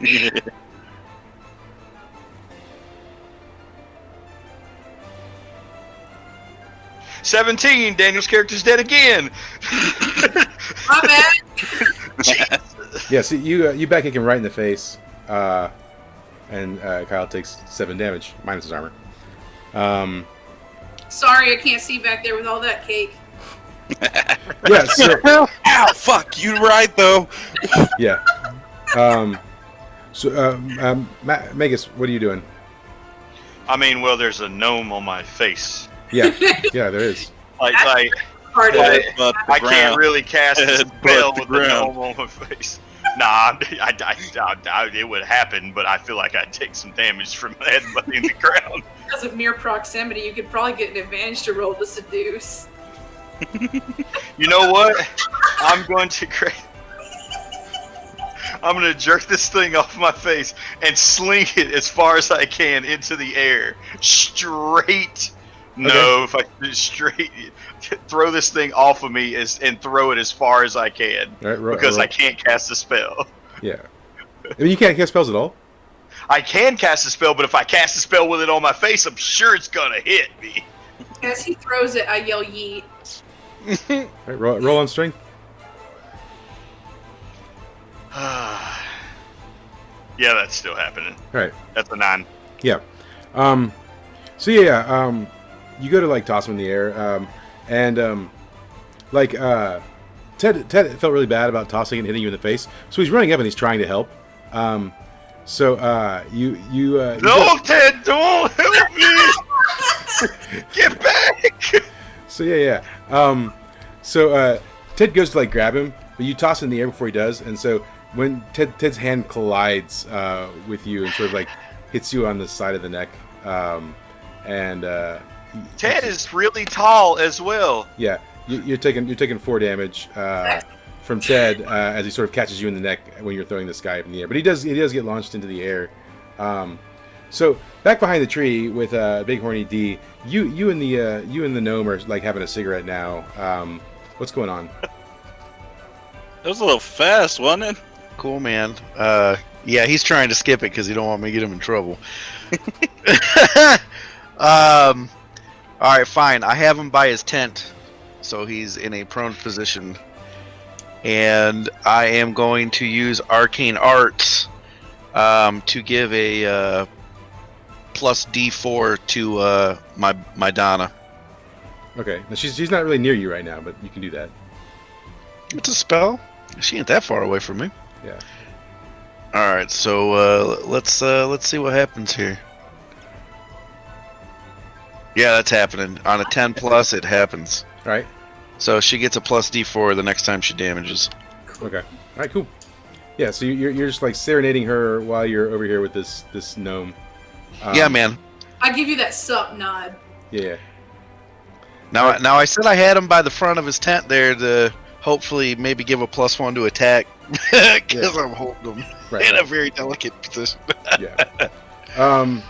17. Daniel's character's dead again. My bad. Yeah, so you back kick him right in the face, and Kyle takes 7 damage minus his armor. Sorry, I can't see back there with all that cake. Yeah. So, Ow! Fuck you, right though. yeah. Magus, what are you doing? I mean, well, there's a gnome on my face. Yeah, there is. Like Part of it. I can't really cast a spell with the gnome on my face. Nah, it would happen, but I feel like I'd take some damage from headbutting the ground. Because of mere proximity, you could probably get an advantage to roll to seduce. You know what? I'm going to jerk this thing off my face and sling it as far as I can into the air. Straight. No, if I straight throw this thing off of me and throw it as far as I can. Right, because I can't cast a spell. Yeah. I mean, you can't cast spells at all? I can cast a spell, but if I cast a spell with it on my face, I'm sure it's gonna hit me. As he throws it, I yell yeet. Right, roll on strength. Yeah, that's still happening. All right. That's a 9. Yeah. You go to like toss him in the air, Ted felt really bad about tossing and hitting you in the face, so he's running up and he's trying to help. No, Ted, don't help me! Get back! So Ted goes to like grab him, but you toss him in the air before he does, and so when Ted's hand collides with you and sort of like hits you on the side of the neck, Ted is really tall as well. Yeah, you're taking 4 damage from Ted as he sort of catches you in the neck when you're throwing this guy up in the air. But he does get launched into the air. So back behind the tree with Big Horny D, you and the gnome are like having a cigarette now. What's going on? That was a little fast, wasn't it? Cool, man. Yeah, he's trying to skip it because he don't want me to get him in trouble. All right, fine. I have him by his tent, so he's in a prone position, and I am going to use Arcane Arts to give a plus D4 to my Donna. Okay, now she's not really near you right now, but you can do that. It's a spell. She ain't that far away from me. Yeah. All right, so let's see what happens here. Yeah, that's happening. On a 10 plus, it happens. All right. So she gets a plus D4 the next time she damages. Okay. All right. Cool. Yeah. So you're just like serenading her while you're over here with this gnome. Yeah, man. I give you that sup nod. Yeah. Now I said I had him by the front of his tent there to hopefully maybe give a +1 to attack because I'm holding him in a very delicate position. Yeah. And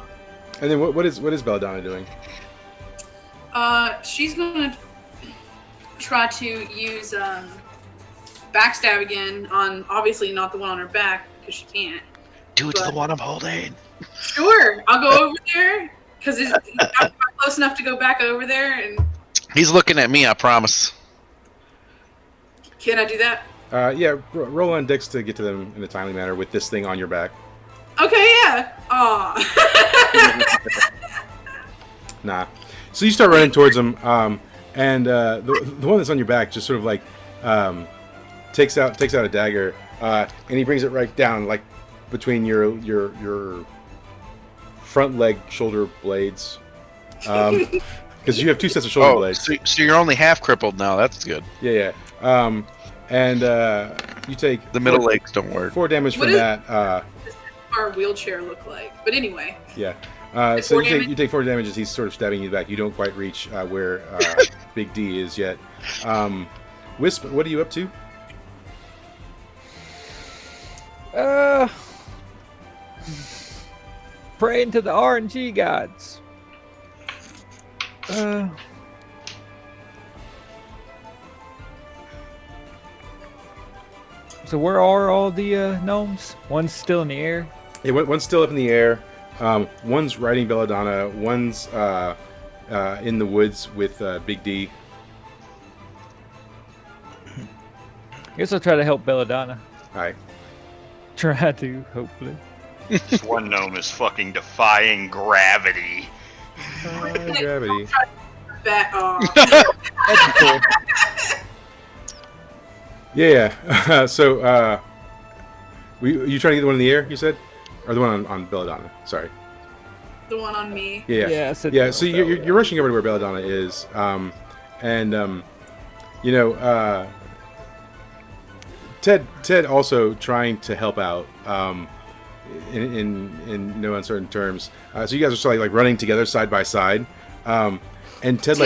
then what is Belladonna doing? She's gonna try to use backstab again on, obviously not the one on her back because she can't. Do it to the one I'm holding. Sure, I'll go over there because I'm close enough to go back over there. And he's looking at me, I promise. Can I do that? Yeah. Roll on Dex to get to them in a timely manner with this thing on your back. Okay, yeah. Aw. Nah. So you start running towards him, and the one that's on your back just sort of like takes out a dagger, and he brings it right down, like between your front leg shoulder blades, because you have 2 sets of shoulder blades. So you're only half crippled now. That's good. Yeah. And you take the middle legs don't work. 4 damage from that. What does our wheelchair look like? But anyway. Yeah. So you take 4 damage as he's sort of stabbing you back. You don't quite reach where Big D is yet. Wisp, what are you up to? Praying to the RNG gods. So where are all the gnomes? One's still in the air. Yeah, one's still up in the air. One's riding Belladonna. One's in the woods with Big D. Guess I'll try to help Belladonna. Hi. Try to, hopefully. This one gnome is fucking defying gravity. Gravity. That, That's cool. Yeah. So, you trying to get the one in the air? You said, or the one on Belladonna? Sorry. the one on me. Yeah. I said Yeah. So you're rushing over to where Belladonna is, you know, Ted also trying to help out. In no uncertain terms. So you guys are sort of like running together side by side, and Ted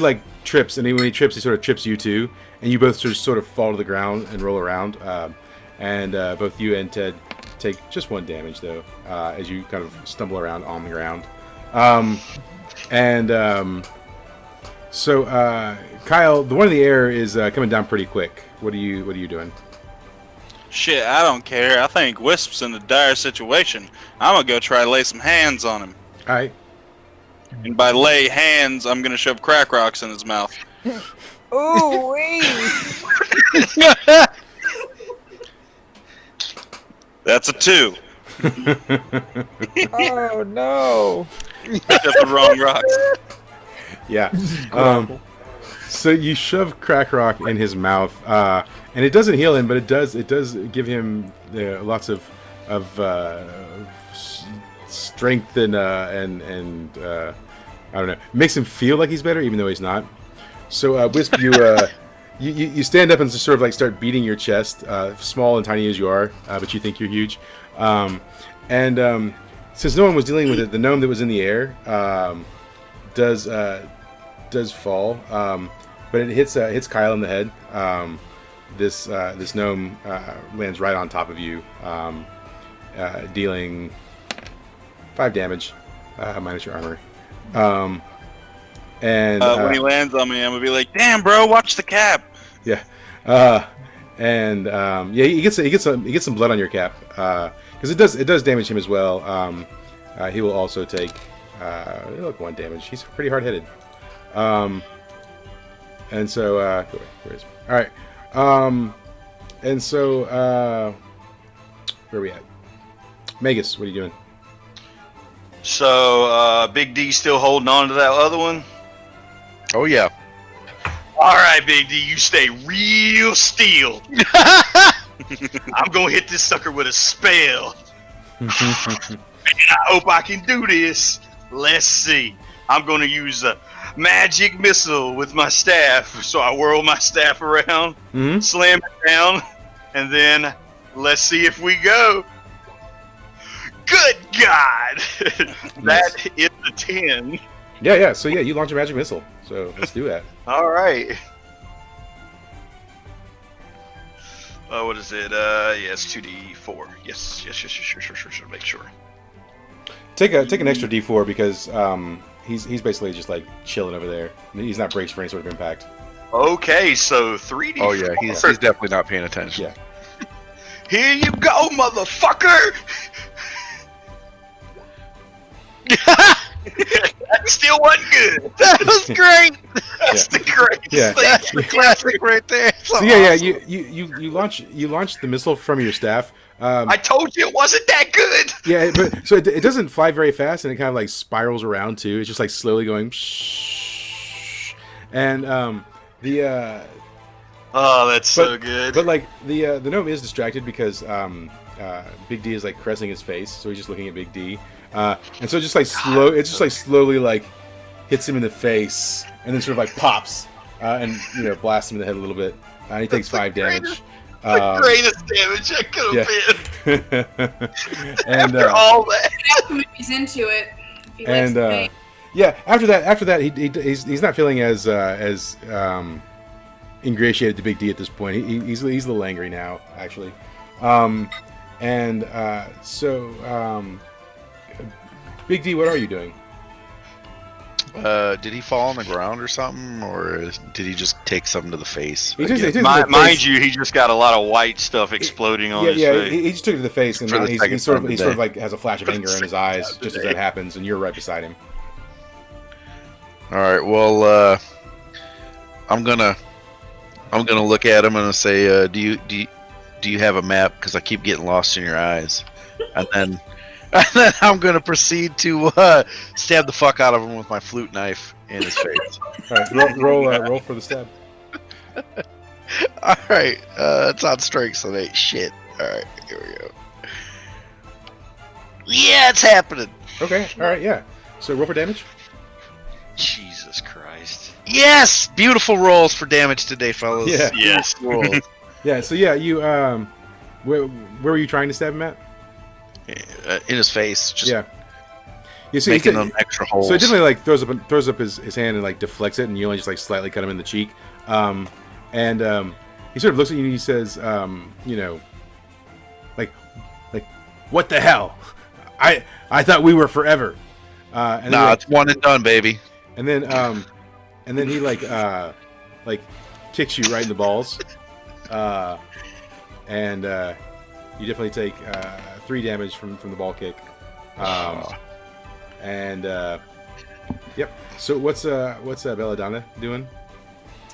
like trips, and when he trips, he sort of trips you too, and you both sort of fall to the ground and roll around, and both you and Ted take just 1 damage though, as you kind of stumble around on the ground, so Kyle, the one in the air is coming down pretty quick. What are you doing? Shit, I don't care. I think Wisp's in a dire situation. I'm gonna go try to lay some hands on him. All right. And by lay hands, I'm gonna shove crack rocks in his mouth. Ooh wee! That's a 2. Oh no! Got the wrong rocks. Yeah. So you shove crack rock in his mouth, and it doesn't heal him, but it does give him lots of strength and I don't know, makes him feel like he's better even though he's not. So Wisp, you stand up and just sort of like start beating your chest, small and tiny as you are, but you think you're huge. Since no one was dealing with it, the gnome that was in the air does fall, but it hits Kyle in the head. This gnome lands right on top of you, dealing 5 damage minus your armor. When he lands on me, I'm gonna be like, "Damn, bro, watch the cap." Yeah, he gets some blood on your cap because it does damage him as well. He will also take 1 damage. He's pretty hard headed. And so where is all right, and so where are we at? Magus, what are you doing? So Big D still holding on to that other one. Oh yeah. All right, Big D, you stay real still. I'm gonna hit this sucker with a spell. Man, I hope I can do this. Let's see. I'm gonna use a magic missile with my staff. So I whirl my staff around, slam it down, and then let's see if we go. Good God! That is a 10. Yeah. So you launch a magic missile. So let's do that. All right. What is it? It's 2d4. Yes. Sure. Make sure. Take an extra d4 because he's basically just like chilling over there. He's not braced for any sort of impact. Okay, so 3d4. Oh yeah, he's definitely not paying attention. Yeah. Here you go, motherfucker! That still wasn't good. That was great. That's the greatest Yeah. thing. That's the classic right there. So yeah. You launch the missile from your staff. I told you it wasn't that good. Yeah, but so it doesn't fly very fast, and it kind of like spirals around too. It's just like slowly going, and Oh, that's so good. But like the gnome is distracted because Big D is like caressing his face, so he's just looking at Big D, and so just like slowly like hits him in the face, and then sort of like pops, and blasts him in the head a little bit, and he takes 5 damage. The greatest damage I could have been. And After all that. If he's into it. If he likes the pain. yeah, after that, he's not feeling as ingratiated to Big D at this point. He's a little angry now, actually. Big D, what are you doing? Did he fall on the ground or something, or did he just take something to the face? He just, Mind you, he just got a lot of white stuff exploding on his face. He just took it to the face, and For the he second sort time of today. like has a flash of anger in his eyes just as that happens, and you're right beside him. All right. Well, I'm gonna look at him and say, do you have a map? Because I keep getting lost in your eyes, and then I'm gonna proceed to stab the fuck out of him with my flute knife in his face. All right, roll for the stab. All right, it's on strength, so they shit. All right, here we go. Yeah, it's happening. Okay, all right, yeah. So roll for damage. Jesus Christ. Yes, beautiful rolls for damage today, fellas. Yeah. Yes. Rolls. Yeah. So yeah, you where were you trying to stab him at? In his face, just Yeah. You see, making them extra holes. so it definitely like throws up his hand and like deflects it, and you only just like slightly cut him in the cheek. He sort of looks at you and he says, you know, like what the hell? I thought we were forever. And nah, then, it's one and done, baby. and then he like kicks you right in the balls, and you definitely take 3 damage from the ball kick. Yep. So what's Belladonna doing?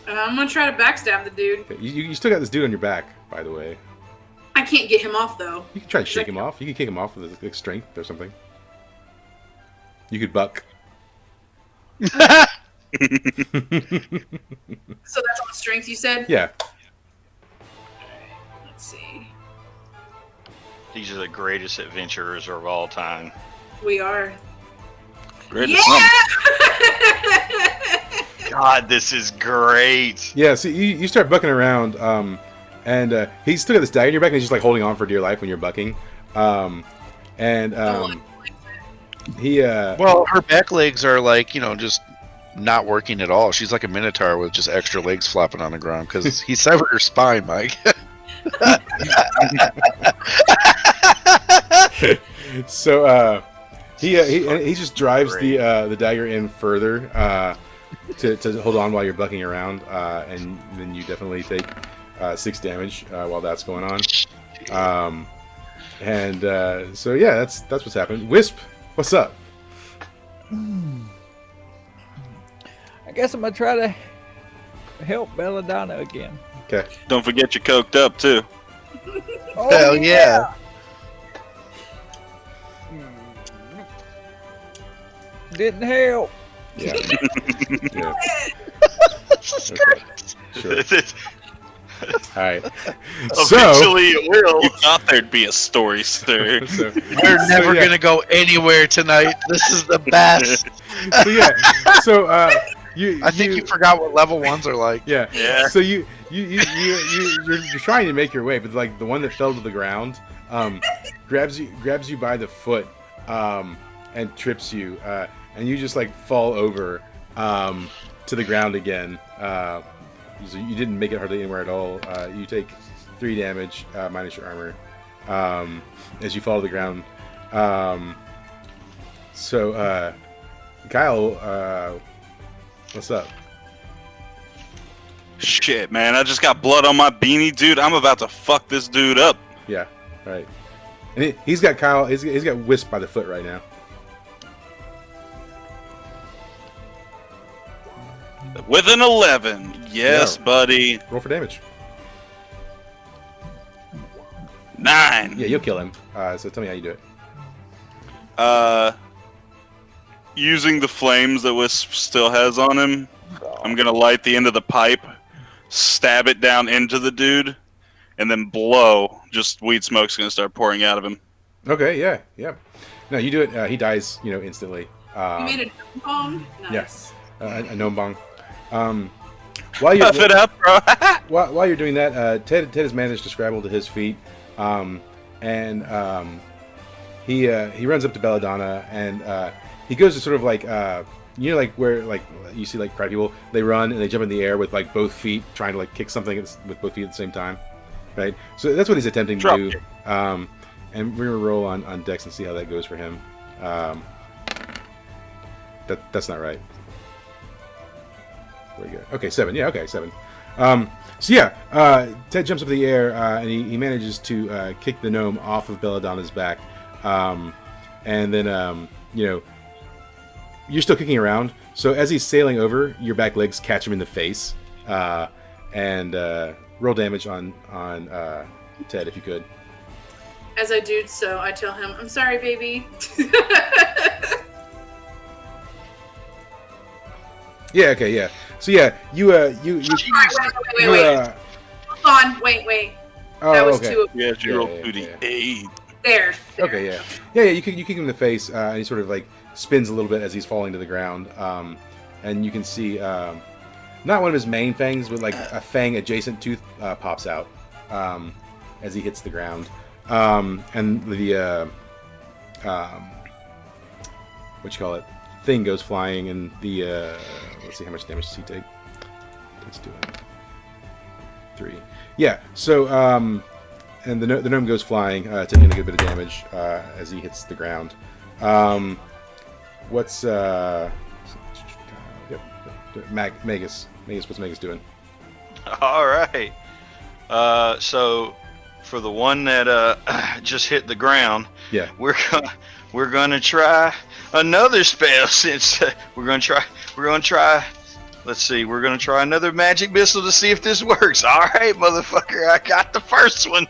I'm gonna try to backstab the dude. Okay, you still got this dude on your back, by the way. I can't get him off though. You can try to shake him off. You can kick him off with like strength or something. You could buck. So that's on strength, you said? Yeah. Let's see. These are the greatest adventurers of all time. We are. Great. Yeah! God, this is great. Yeah. So you start bucking around, and he's still got this dagger in your back, and he's just like holding on for dear life when you're bucking. He Well, her back legs are like, just not working at all. She's like a minotaur with just extra legs flopping on the ground because he severed her spine, Mike. So he just drives the dagger in further to hold on while you're bucking around, and then you definitely take 6 damage while that's going on. So yeah, that's what's happened. Wisp, what's up? I guess I'm gonna try to help Belladonna again. Okay. Don't forget you're coked up too. Oh, Hell yeah. Didn't help. Yeah. Yeah. Okay. Sure. All right. So Eventually it will. You thought there'd be a story, sir. We're never yeah. gonna go anywhere tonight. This is the best. So yeah. So I think you forgot what level 1s are like. Yeah. Yeah. So you're trying to make your way, but like the one that fell to the ground, grabs you by the foot, and trips you, and you just like fall over, to the ground again. So you didn't make it hardly anywhere at all. You take 3 damage minus your armor, as you fall to the ground. So Kyle, what's up? Shit, man, I just got blood on my beanie, dude. I'm about to fuck this dude up. Yeah, right. And he's got Kyle. He's got Wisp by the foot right now. With an 11. Yes, Yeah. buddy. Roll for damage. 9. Yeah, you'll kill him. So tell me how you do it. Using the flames that Wisp still has on him, I'm gonna light the end of the pipe, stab it down into the dude, and then blow. Just weed smoke's gonna start pouring out of him. Okay, yeah. No, you do it. He dies, instantly. You made a pong? Nice. Yes. A gnome bong. While you're Puff it up, bro. while you're doing that, Ted has managed to scramble to his feet, and he runs up to Belladonna, and he goes to sort of like like where like you see like crowd people, they run and they jump in the air with like both feet, trying to like kick something with both feet at the same time. right? So that's what he's attempting to Drop do. kick. And we're gonna roll on Dex and see how that goes for him. That's not right. Where we go? Okay, 7. Yeah, okay, 7. Ted jumps up in the air and he manages to kick the gnome off of Belladonna's back, and then you're still kicking around. So as he's sailing over, your back legs catch him in the face, and roll damage on Ted if you could. As I do so, I tell him, "I'm sorry, baby." Yeah. Okay. Yeah. So yeah, you. Wait. Hold on. Wait. Oh, That was okay. 2. Yeah, she rolled yeah, 2d8. There. Okay. Yeah. You kick him in the face, and he sort of like spins a little bit as he's falling to the ground. And you can see not one of his main fangs, but like a fang adjacent tooth pops out as he hits the ground. And the thing goes flying, and the let's see how much damage does he take. Let's do it. 3. Yeah. So and the gnome goes flying, taking a good bit of damage as he hits the ground. What's Magus? What's Magus doing? All right. So for the one that just hit the ground, Yeah. we're gonna try another spell since we're gonna try. Let's see. We're gonna try another magic missile to see if this works. All right, motherfucker. I got the first one,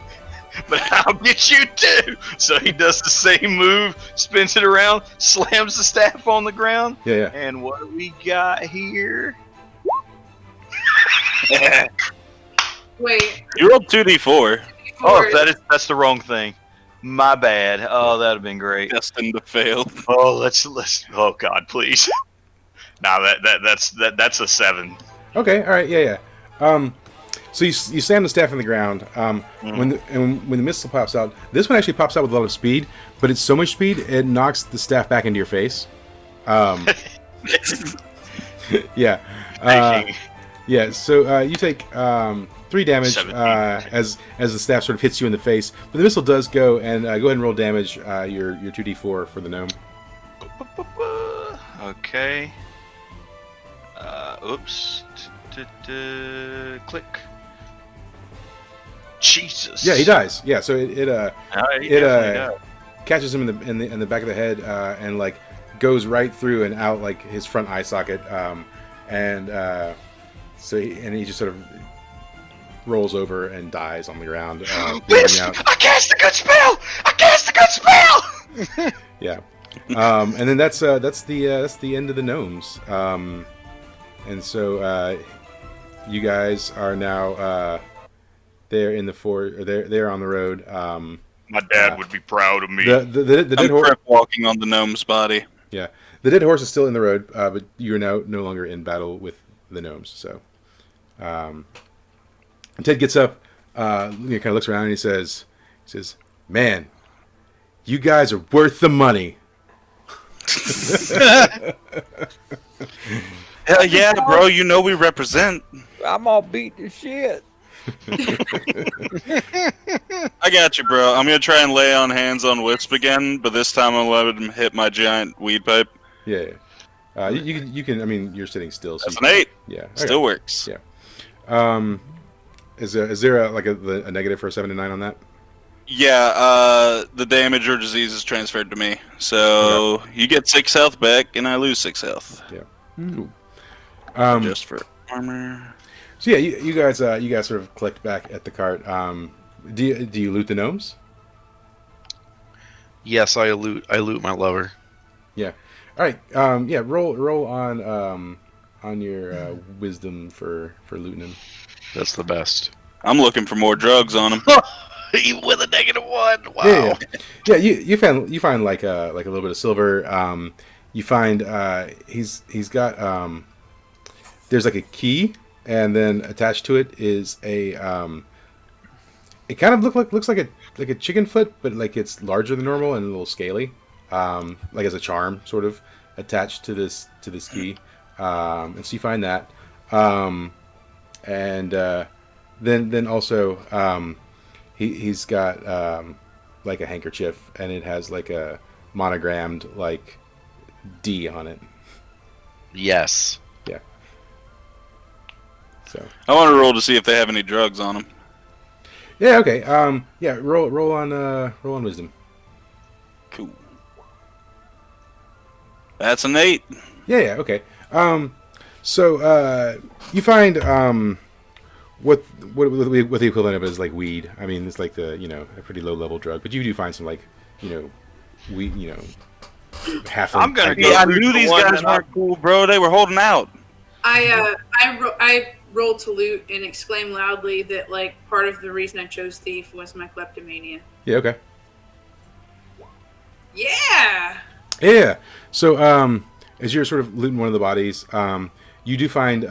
but I'll get you too. So he does the same move, spins it around, slams the staff on the ground. Yeah. And what do we got here? Wait. You rolled 2d4. Oh, that's the wrong thing. My bad. Oh, that'd have been great. Destined to fail. Oh, let's. Oh God, please. Nah, that's a 7. Okay. All right. Yeah. So you slam the staff on the ground. When the missile pops out, this one actually pops out with a lot of speed, but it's so much speed it knocks the staff back into your face. Yeah. Yeah. So you take 3 damage as the staff sort of hits you in the face, but the missile does go, and go ahead and roll damage. Your 2d4 for the gnome. Okay. Oops. Click. Jesus. Yeah, he dies. Yeah, so it Definitely does. catches him in the back of the head and like goes right through and out like his front eye socket, so he just sort of rolls over and dies on the ground. Bitch! I cast a good spell. Yeah, and then that's the end of the gnomes. And so you guys are now there in the fort, or they're on the road. My dad would be proud of me. The dead I'm horse. crip walking on the gnome's body. Yeah, the dead horse is still in the road, but you're now no longer in battle with the gnomes. So, Ted gets up, kind of looks around, and he says, "Man, you guys are worth the money." Hell yeah, bro! You know we represent. I'm all beat to shit. I got you, bro. I'm gonna try and lay on hands on Wisp again, but this time I'll let him hit my giant weed pipe. Yeah. You can. I mean, you're sitting still. So That's an 8. Yeah. Okay. Still works. Yeah. Is there a negative for a 7 to 9 on that? Yeah. The damage or disease is transferred to me, so you get 6 health back, and I lose 6 health. Yeah. Cool. Just for armor. So yeah, you guys sort of collect back at the cart. Do you loot the gnomes? Yes, I loot my lover. Yeah. All right. Yeah. Roll on your wisdom for looting him. That's the best. I'm looking for more drugs on him. Even with a -1. Wow. Yeah. You find like a little bit of silver. You find he's got there's like a key, and then attached to it is a it kind of looks like a chicken foot, but like it's larger than normal and a little scaly, like as a charm sort of attached to this key. And so you find that, and then also he's got like a handkerchief, and it has like a monogrammed like D on it. Yes. Yeah. So. I want to roll to see if they have any drugs on them. Yeah. Okay. Yeah. Roll on wisdom. Cool. That's an 8. Yeah. Okay. So you find what the equivalent of is like weed. I mean, it's like the a pretty low level drug, but you do find some like weed. Half. I'm gonna go. Yeah, I knew these guys weren't cool, bro. They were holding out. I rolled to loot and exclaim loudly that like part of the reason I chose thief was my kleptomania. Yeah. Okay. Yeah. Yeah. So as you're sort of looting one of the bodies, you do find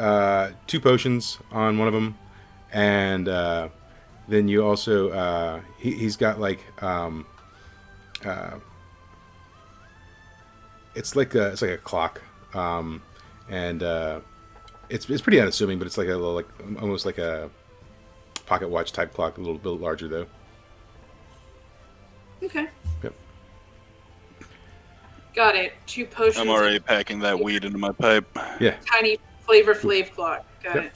2 potions on one of them, and then you also he's got like it's like a clock, and it's pretty unassuming, but it's like a little, like almost like a pocket watch type clock, a little bit larger though. Okay. Yep. Got it. 2 potions. I'm already packing that weed into my pipe. Yeah. Tiny Flavor Flav clock. Got it.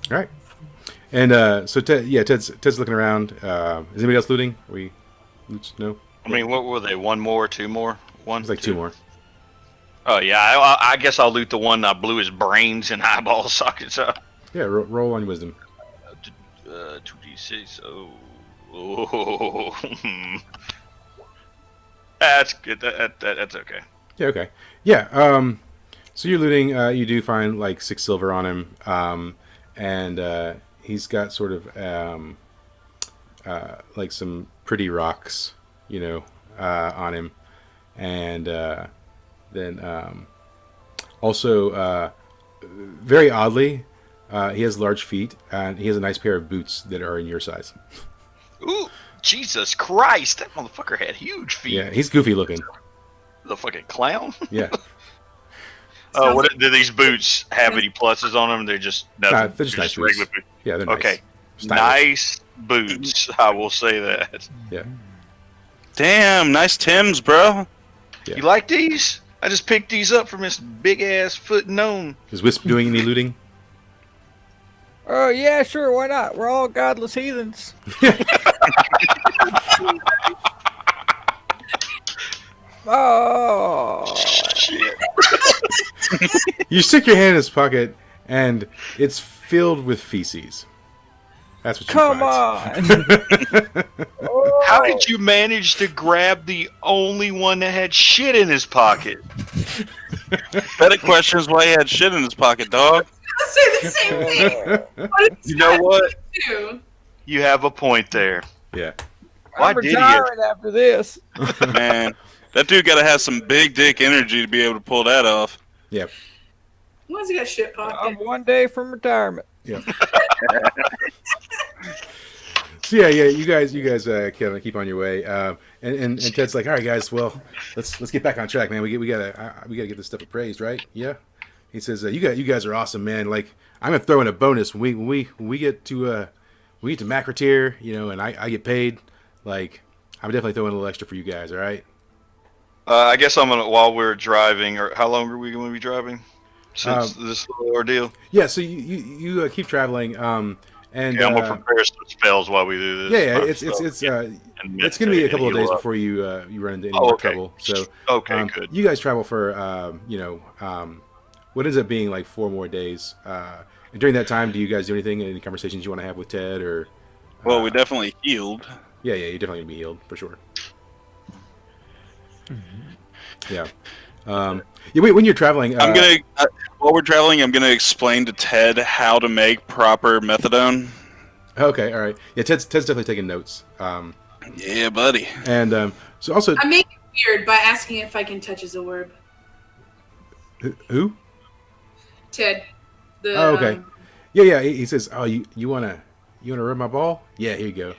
All right. And so Ted's looking around. Is anybody else looting? No. I mean, what were they? 1 more, 2 more? One. It's like 2 more. Oh yeah, I guess I'll loot the one that blew his brains and eyeball sockets up. Yeah. Roll on your wisdom. 2d6. Oh. That's good. That's okay. Yeah. Okay. Yeah. So you're looting. You do find like 6 silver on him. And he's got sort of like some pretty rocks, on him, and then also very oddly, he has large feet, and he has a nice pair of boots that are in your size. Ooh, Jesus Christ! That motherfucker had huge feet. Yeah, he's goofy looking. The fucking clown. Yeah. What do these boots have? Any pluses on them? They're just they're just nice boots. regular boots. Yeah, they're nice. Okay, Stylish. nice boots. I will say that. Yeah. Damn, nice Tims, bro. Yeah. You like these? I just picked these up from this big ass foot gnome. Is Wisp doing any looting? Oh, yeah, sure, why not? We're all godless heathens. Oh. Shit. You stick your hand in his pocket, and it's filled with feces. That's what you Come find. on. Oh. How did you manage to grab the only one that had shit in his pocket? Better question is why he had shit in his pocket, dog. I'll say the same thing. You know what? Too. You have a point there. Yeah. Why I'm did he? retiring after this. Man, that dude gotta have some big dick energy to be able to pull that off. Yeah. Why's he got shit I'm pocket? 1 day from retirement. Yeah. So yeah, you guys kind of keep on your way, and Ted's like, all right, guys, well, let's get back on track, man. We gotta get this stuff appraised, right? Yeah. He says, you guys are awesome, man. Like, I'm gonna throw in a bonus when we get to Macrotier, and I get paid. Like, I'm definitely throwing a little extra for you guys. All right. I guess I'm gonna, while we're driving, or how long are we going to be driving since this little ordeal? Yeah. So you keep traveling, and I'm gonna prepare some spells while we do this. Yeah, it's gonna be a couple of days before you run into any more trouble. So good. You guys travel for what ends up being like 4 more days. And during that time, do you guys do anything? Any conversations you want to have with Ted or? Well, we definitely healed. Yeah, you're definitely gonna be healed for sure. Yeah. When you're traveling, while we're traveling, I'm gonna explain to Ted how to make proper methadone. Okay, all right. Yeah, Ted's definitely taking notes. Yeah, buddy. And so also, I make it weird by asking if I can touch his orb. Who? Ted. Oh, okay. Yeah. He says, "Oh, you wanna rub my ball? Yeah, here you go."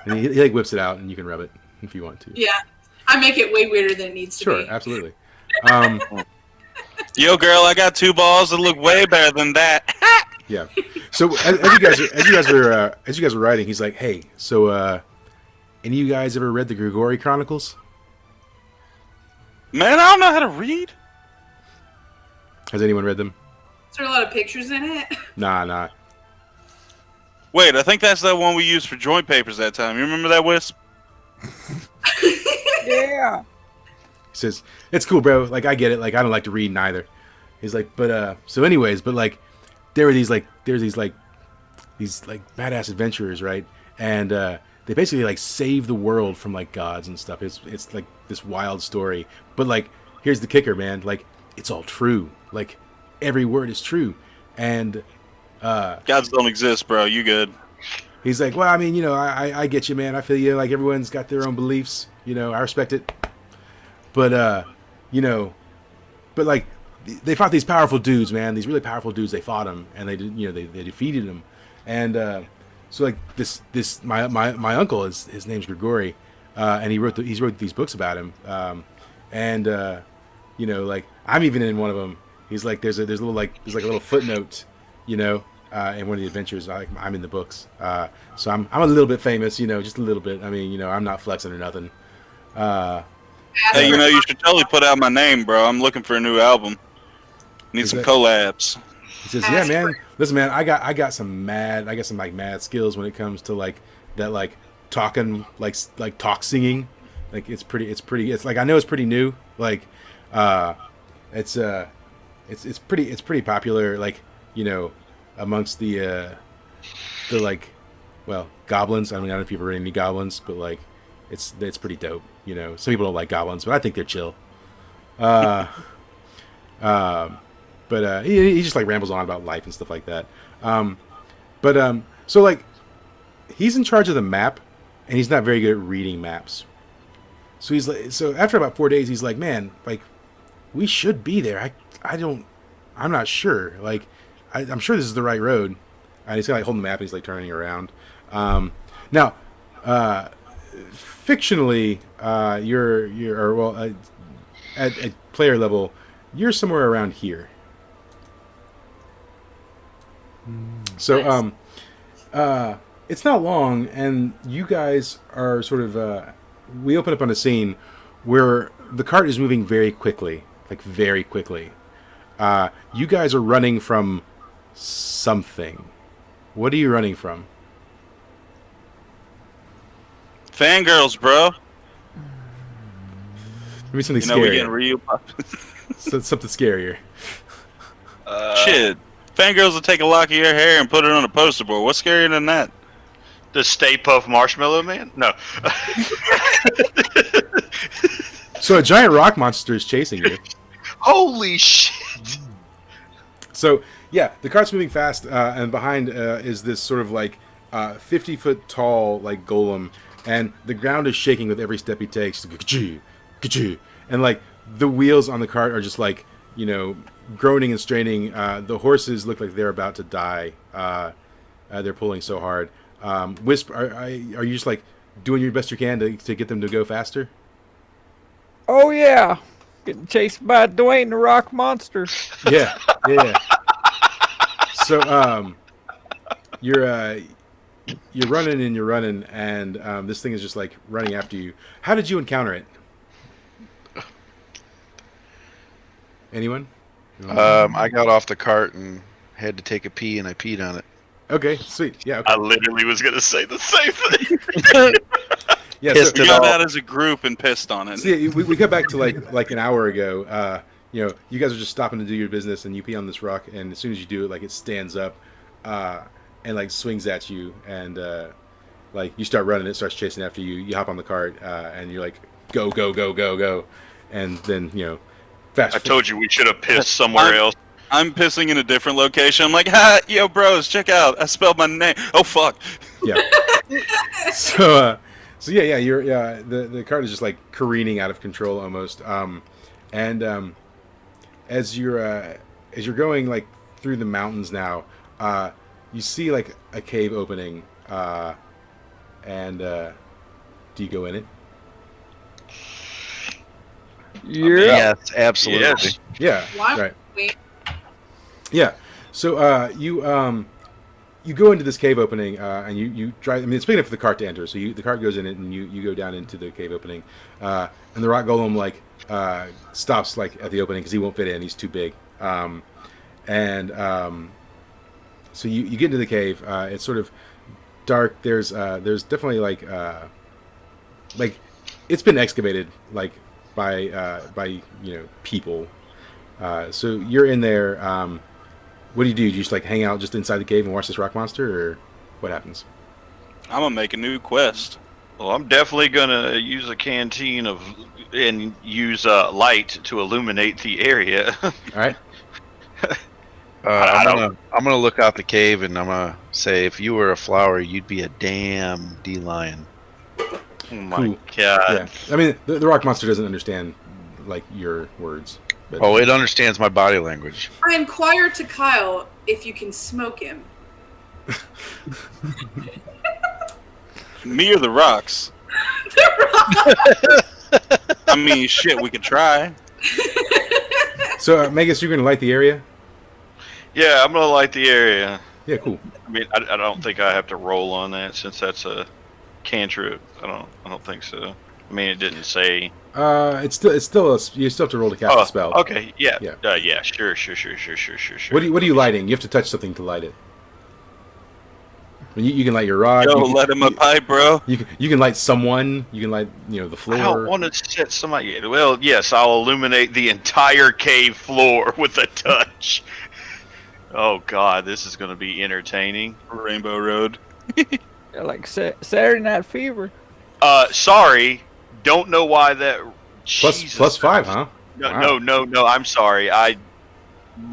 And he like whips it out, and you can rub it if you want to. Yeah, I make it way weirder than it needs to be. Sure, absolutely. Yo, girl, I got 2 balls that look way better than that. Yeah. So as you guys were writing, he's like, "Hey, so any of you guys ever read the Grigori Chronicles?" Man, I don't know how to read. Has anyone read them? Is there a lot of pictures in it? Nah. Wait, I think that's that one we used for joint papers that time. You remember that, Wisp? Yeah. He says, "It's cool, bro. Like, I get it. Like, I don't like to read neither." He's like, "But so anyways, but like, there's these badass adventurers, right? And they basically like save the world from like gods and stuff. It's like this wild story. But like, here's the kicker, man. Like, it's all true. Like, every word is true. And Gods don't exist, bro. You good? he's like, well, I mean, I get you, man. I feel you. Like, everyone's got their own beliefs. I respect it. But but like, they fought these powerful dudes, man. These really powerful dudes. They fought them, and they defeated them. And so like my uncle his name's Grigori, and he wrote these books about him. Like, I'm even in one of them. He's like, there's a little footnote, in one of the adventures. I'm in the books, so I'm a little bit famous, just a little bit. I mean, I'm not flexing or nothing. Hey, you should totally put out my name, bro. I'm looking for a new album. Need some collabs. He says, "Yeah, man. Listen, man. I got some mad skills when it comes to like that, like talking, like talk singing. Like it's pretty. It's like, I know it's pretty new. Like, it's pretty popular. Like, amongst the like, well, goblins. I mean, I don't know if you've ever read any goblins, but like, it's pretty dope. Some people don't like goblins, but I think they're chill. But he just like rambles on about life and stuff like that. So like, he's in charge of the map, and he's not very good at reading maps. So he's like, so after about 4 days, he's like, man, like, we should be there. I'm not sure. Like, I'm sure this is the right road. And he's kind of like holding the map, and he's like turning around. Now, fictionally, at player level, you're somewhere around here. So, it's not long, and you guys are sort of, we open up on a scene where the cart is moving very quickly, like very quickly. You guys are running from something. What are you running from? Fangirls, bro. Maybe something We scarier. getting real. Something scarier. Shit. Fangirls will take a lock of your hair and put it on a poster board. What's scarier than that? The Stay Puft Marshmallow Man? No. So a giant rock monster is chasing you. Holy shit! So yeah, the cart's moving fast, and behind is this sort of like 50-foot tall like golem, and the ground is shaking with every step he takes. Ka-choo, ka-choo. And like the wheels on the cart are just like, groaning and straining. The horses look like they're about to die. They're pulling so hard. Wisp, are you just like doing your best you can to get them to go faster? Oh yeah, getting chased by Dwayne the Rock Monster. Yeah. So you're running, and this thing is just like running after you. How did you encounter it? Anyone? I got off the cart and had to take a pee, and I peed on it. Okay, sweet. Yeah. Okay. I literally was gonna say the same thing. Yeah. Pissed We it got off. out as a group and pissed on it. See, we got back to like an hour ago. You guys are just stopping to do your business, and you pee on this rock, and as soon as you do it, like it stands up, and like swings at you, and like you start running, it starts chasing after you. You hop on the cart, and you're like, go, go, go, go, go, and then fast. I told you we should have pissed somewhere else. I'm pissing in a different location. I'm like, yo, bros, check out. I spelled my name. Oh, fuck. Yeah. So yeah, you're the cart is just like careening out of control almost. As you're going like through the mountains now, you see like a cave opening, and do you go in it? Yeah. Yes, absolutely. Yes. Yeah. Why? Right. Wait. Yeah. So you you go into this cave opening, and you drive. I mean, it's big enough for the cart to enter. So the cart goes in it, and you go down into the cave opening, and the rock golem stops at the opening because he won't fit in. He's too big. So you get into the cave. It's sort of dark. There's definitely it's been excavated by people. So you're in there. What do? You just hang out just inside the cave and watch this rock monster, or what happens? I'm gonna make a new quest. Well, I'm definitely gonna use a canteen and use light to illuminate the area. All right. I'm gonna look out the cave and I'm gonna say, if you were a flower, you'd be a damn D-lion. Oh my Cool. god! Yeah. I mean, the rock monster doesn't understand your words. But... Oh, it understands my body language. I inquire to Kyle if you can smoke him. Me or the rocks? I mean, shit, we could try. So, Magus, you're gonna light the area? Yeah, I'm gonna light the area. Yeah, cool. I mean, I don't think I have to roll on that since that's a cantrip. I don't think so. I mean, it didn't say. You still have to roll to cast a spell. Okay, yeah, Yeah. yeah, sure. What are you lighting? You have to touch something to light it. You can light your rod. Yo, let him a pipe, bro. You can light someone. You can light the floor. I don't want to set somebody. Well, yes, I'll illuminate the entire cave floor with a touch. Oh God, this is going to be entertaining. Rainbow Road. Like Saturday Night Fever. Sorry, don't know why that. Plus 5, huh? No, Wow. no. I'm sorry. I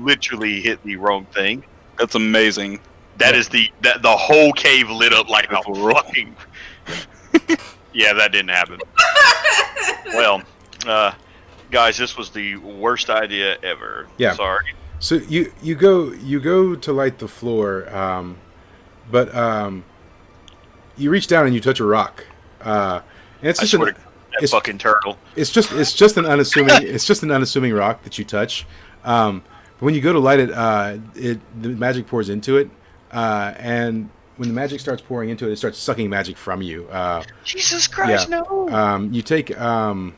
literally hit the wrong thing. That's amazing. That is the whole cave lit up like a fucking. Yeah, that didn't happen. Well, guys, this was the worst idea ever. Yeah. Sorry. So you go to light the floor, but you reach down and you touch a rock, and it's just that fucking turtle. It's just an unassuming rock that you touch. But when you go to light it, the magic pours into it, and when the magic starts pouring into it, it starts sucking magic from you. Jesus Christ, yeah. no! You take 1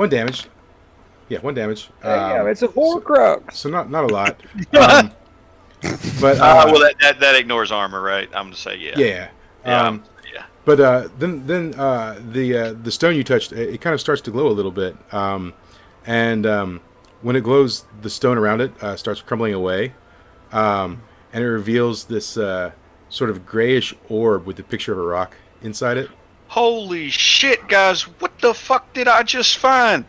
damage. Yeah, 1 damage. Yeah, it's a Horcrux. So not a lot. But Well, that ignores armor, right? I'm gonna say yeah. yeah. Yeah. But then the stone you touched, it kind of starts to glow a little bit, and when it glows, the stone around it starts crumbling away, and it reveals this sort of grayish orb with the picture of a rock inside it. Holy shit, guys! What the fuck did I just find?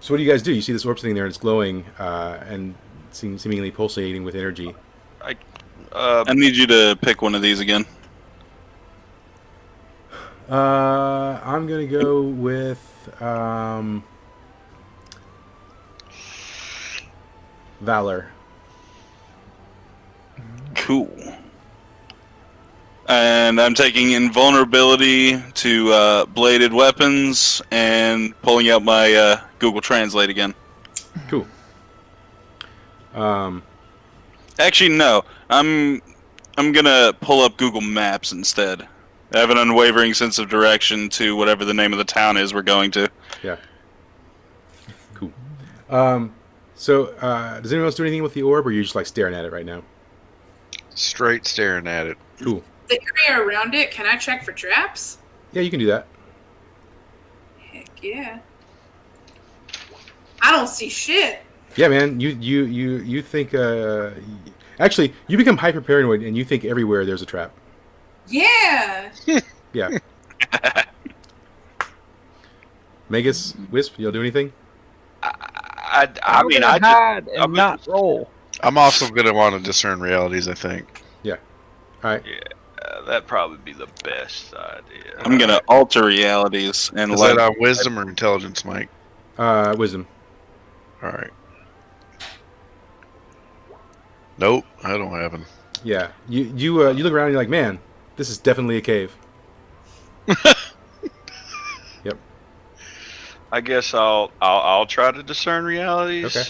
So what do you guys do? You see this orb sitting there and it's glowing and seemingly pulsating with energy. I need you to pick one of these again. I'm gonna go with Valor. Cool. And I'm taking invulnerability to bladed weapons and pulling out my Google Translate again. Cool. Actually, no. I'm gonna pull up Google Maps instead. I have an unwavering sense of direction to whatever the name of the town is we're going to. Yeah. Cool. So does anyone else do anything with the orb, or are you just staring at it right now? Straight staring at it. Cool. The area around it, can I check for traps? Yeah, you can do that. Heck yeah. I don't see shit. Yeah, man. You think actually you become hyper paranoid and you think everywhere there's a trap. Yeah. Yeah. Magus, Wisp, you'll do anything? I mean, I hide just, and not roll. I'm also gonna want to discern realities, I think. Yeah. All right. that'd probably be the best idea. I'm gonna alter realities and Is let. that on wisdom or intelligence, Mike? Wisdom. All right. Nope, I don't have him. Yeah. You look around and you're like, man, this is definitely a cave. Yep. I guess I'll try to discern realities. Okay.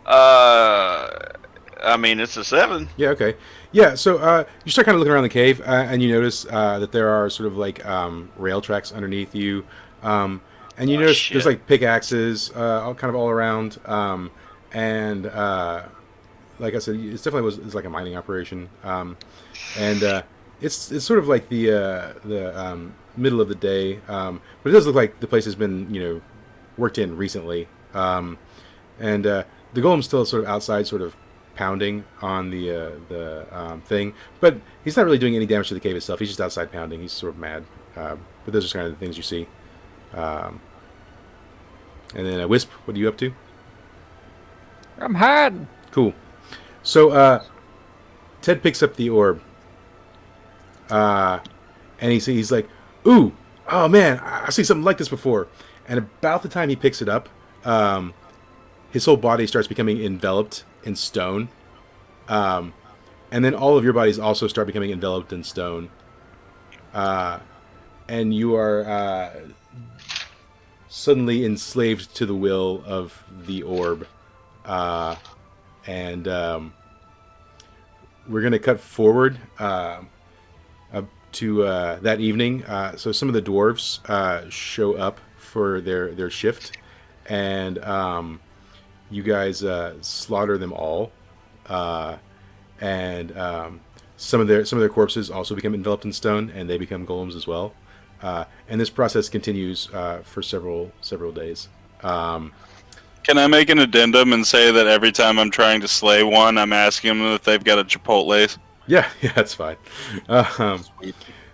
I mean, it's a 7. Yeah, okay. Yeah, so you start kind of looking around the cave, and you notice that there are sort of like rail tracks underneath you. And you notice Shit. there's like pickaxes all around. And like I said, it's it's like a mining operation. And it's sort of like the middle of the day. But it does look like the place has been, worked in recently. And the golem's still sort of outside, sort of pounding on the thing, but he's not really doing any damage to the cave itself. He's just outside pounding. He's sort of mad. But those are kind of the things you see. And then Wisp, what are you up to? I'm hiding. Cool. So Ted picks up the orb, and he's like, "Ooh, oh man, I've seen something like this before." And about the time he picks it up, his whole body starts becoming enveloped in stone. And then all of your bodies also start becoming enveloped in stone. And you are suddenly enslaved to the will of the orb. And we're going to cut forward up to that evening. So some of the dwarves show up for their shift. And you guys slaughter them all, and some of their corpses also become enveloped in stone, and they become golems as well. And this process continues for several days. Can I make an addendum and say that every time I'm trying to slay one, I'm asking them if they've got a Chipotle? Yeah, that's fine.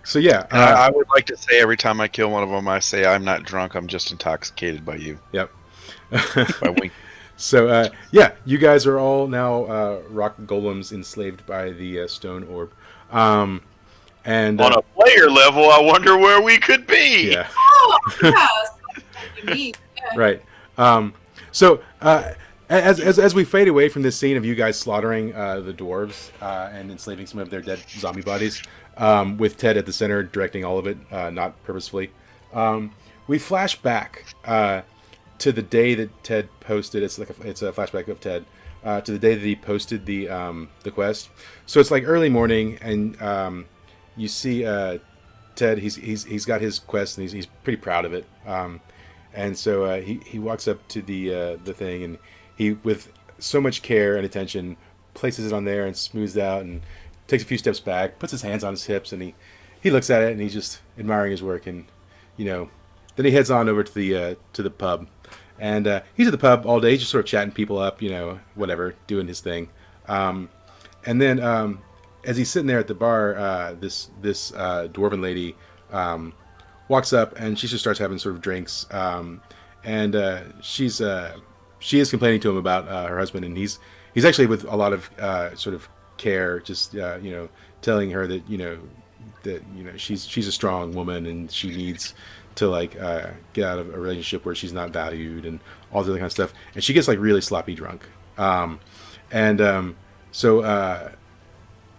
So yeah, I would like to say every time I kill one of them, I say I'm not drunk. I'm just intoxicated by you. Yep. By wink. So yeah, you guys are all now rock golems enslaved by the stone orb. And on a player level, I wonder where we could be. Yeah. Oh, yes. Unique. Yeah. Right. So as we fade away from this scene of you guys slaughtering the dwarves and enslaving some of their dead zombie bodies, with Ted at the center directing all of it, not purposefully, we flash back to the day that Ted posted. It's a flashback of Ted to the day that he posted the quest. So it's like early morning, and you see Ted. He's got his quest, and he's pretty proud of it. And so he walks up to the thing, and he, with so much care and attention, places it on there and smooths it out, and takes a few steps back, puts his hands on his hips, and he looks at it, and he's just admiring his work, and then he heads on over to the pub. And he's at the pub all day. He's just sort of chatting people up, whatever, doing his thing. And then as he's sitting there at the bar, this dwarven lady walks up, and she just starts having sort of drinks. And she is complaining to him about her husband, and he's actually, with a lot of sort of care, just telling her that she's a strong woman, and she needs to get out of a relationship where she's not valued, and all the other kind of stuff. And she gets really sloppy drunk. So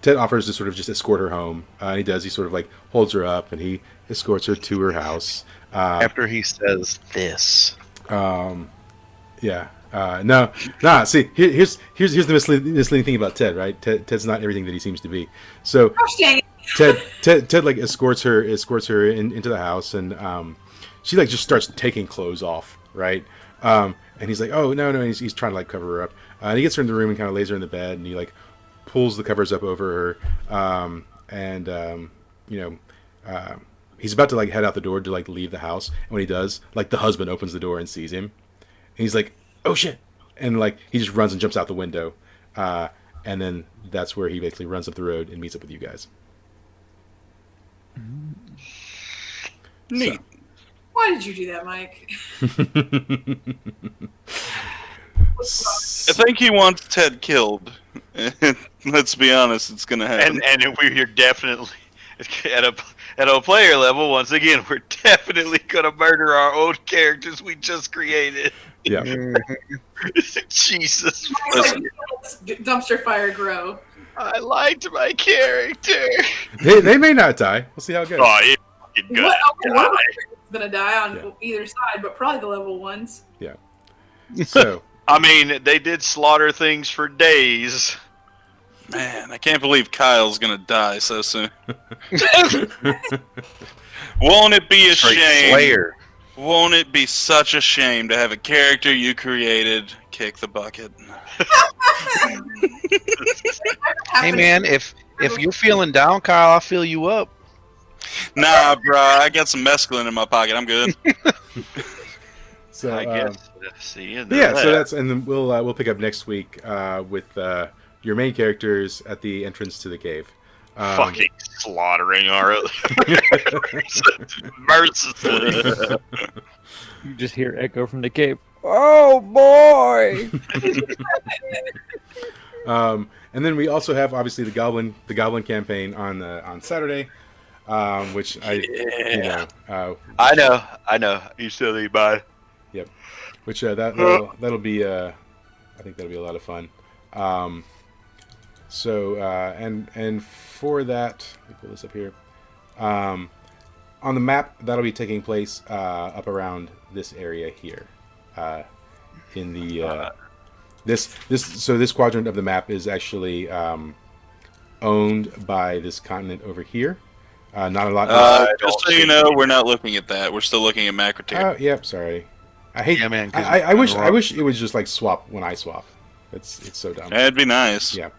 Ted offers to sort of just escort her home. And he does. He sort of holds her up, and he escorts her to her house. After he says this. Yeah. No. See, here's the misleading thing about Ted, right? Ted's not everything that he seems to be. So Gosh dang it. Ted escorts her into the house, and she just starts taking clothes off, right? And he's like, oh no, and he's trying to cover her up. And he gets her in the room and kind of lays her in the bed, and he pulls the covers up over her, and he's about to head out the door to leave the house, and when he does, the husband opens the door and sees him, and he's like, oh shit, and he just runs and jumps out the window, and then that's where he basically runs up the road and meets up with you guys. Neat. Why did you do that, Mike? I think he wants Ted killed. Let's be honest, it's gonna happen. And we're definitely at a player level. Once again, we're definitely gonna murder our own characters we just created. Yeah. Jesus. Dumpster fire grow. I liked my character. They may not die. We'll see how it goes. Oh, it's fucking good. One of us is gonna die on either side, but probably the level ones. Yeah. So I mean, they did slaughter things for days. Man, I can't believe Kyle's gonna die so soon. Won't it be a Straight shame? Slayer. Won't it be such a shame to have a character you created kick the bucket? Hey man, if you're feeling down, Kyle, I'll fill you up. Nah, bro, I got some mescaline in my pocket. I'm good. So I guess. See, yeah, so that's, and then we'll pick up next week with your main characters at the entrance to the cave. Fucking slaughtering our mercilessly. You just hear echo from the cave. Oh boy! And then we also have obviously the Goblin campaign on Saturday, which I know. You silly bud. Yep. Which that'll be I think that'll be a lot of fun. And for that, let me pull this up here. On the map, that'll be taking place up around this area here. In the this quadrant of the map is actually owned by this continent over here. Not a lot. Just so you know, we're not looking at that. We're still looking at Macroteer. Yep. Sorry. I hate. Yeah, man. I wish it was just like swap when I swap. It's so dumb. That'd be nice. Yeah.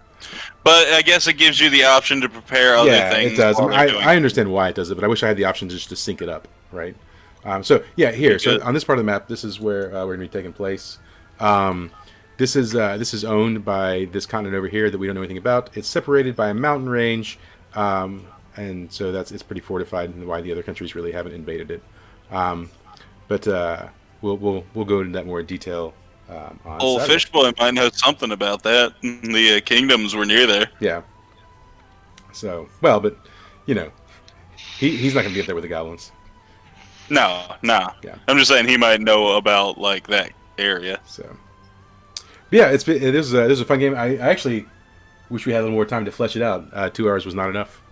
But I guess it gives you the option to prepare other things. It does. while they're doing I understand why it does it, but I wish I had the option just to sync it up, right? So here. So on this part of the map, this is where we're going to be taking place. This is owned by this continent over here that we don't know anything about. It's separated by a mountain range, and so it's pretty fortified, and why the other countries really haven't invaded it. But we'll go into that more in detail. On Old Saturday. Fishboy might know something about that. The kingdoms were near there. Yeah. So but he's not going to be up there with the goblins. No. Yeah. I'm just saying he might know about like that area. So, yeah, this is a fun game. I actually wish we had a little more time to flesh it out. 2 hours was not enough.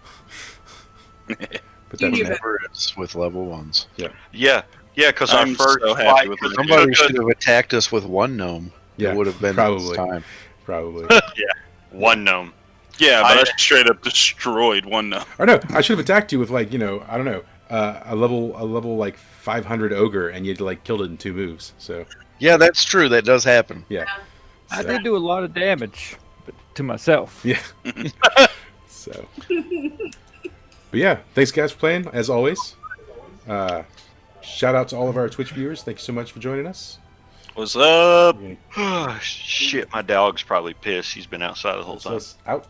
But that's Never is with level ones. Yeah, because our I'm first so happy fight with was it. Somebody should have attacked us with one gnome. Yeah, It would have been probably. this time. probably. one gnome. Yeah, but I I- straight up destroyed one now. Or no, I should have attacked you with I don't know, a level like 500 ogre, and you'd killed it in 2 moves. So Yeah, that's true. That does happen. yeah. I So, did do a lot of damage, but to myself. Yeah. So. But yeah, thanks guys for playing as always. Shout out to all of our Twitch viewers. Thank you so much for joining us. What's up? Shit, my dog's probably pissed. He's been outside the whole time. Us out.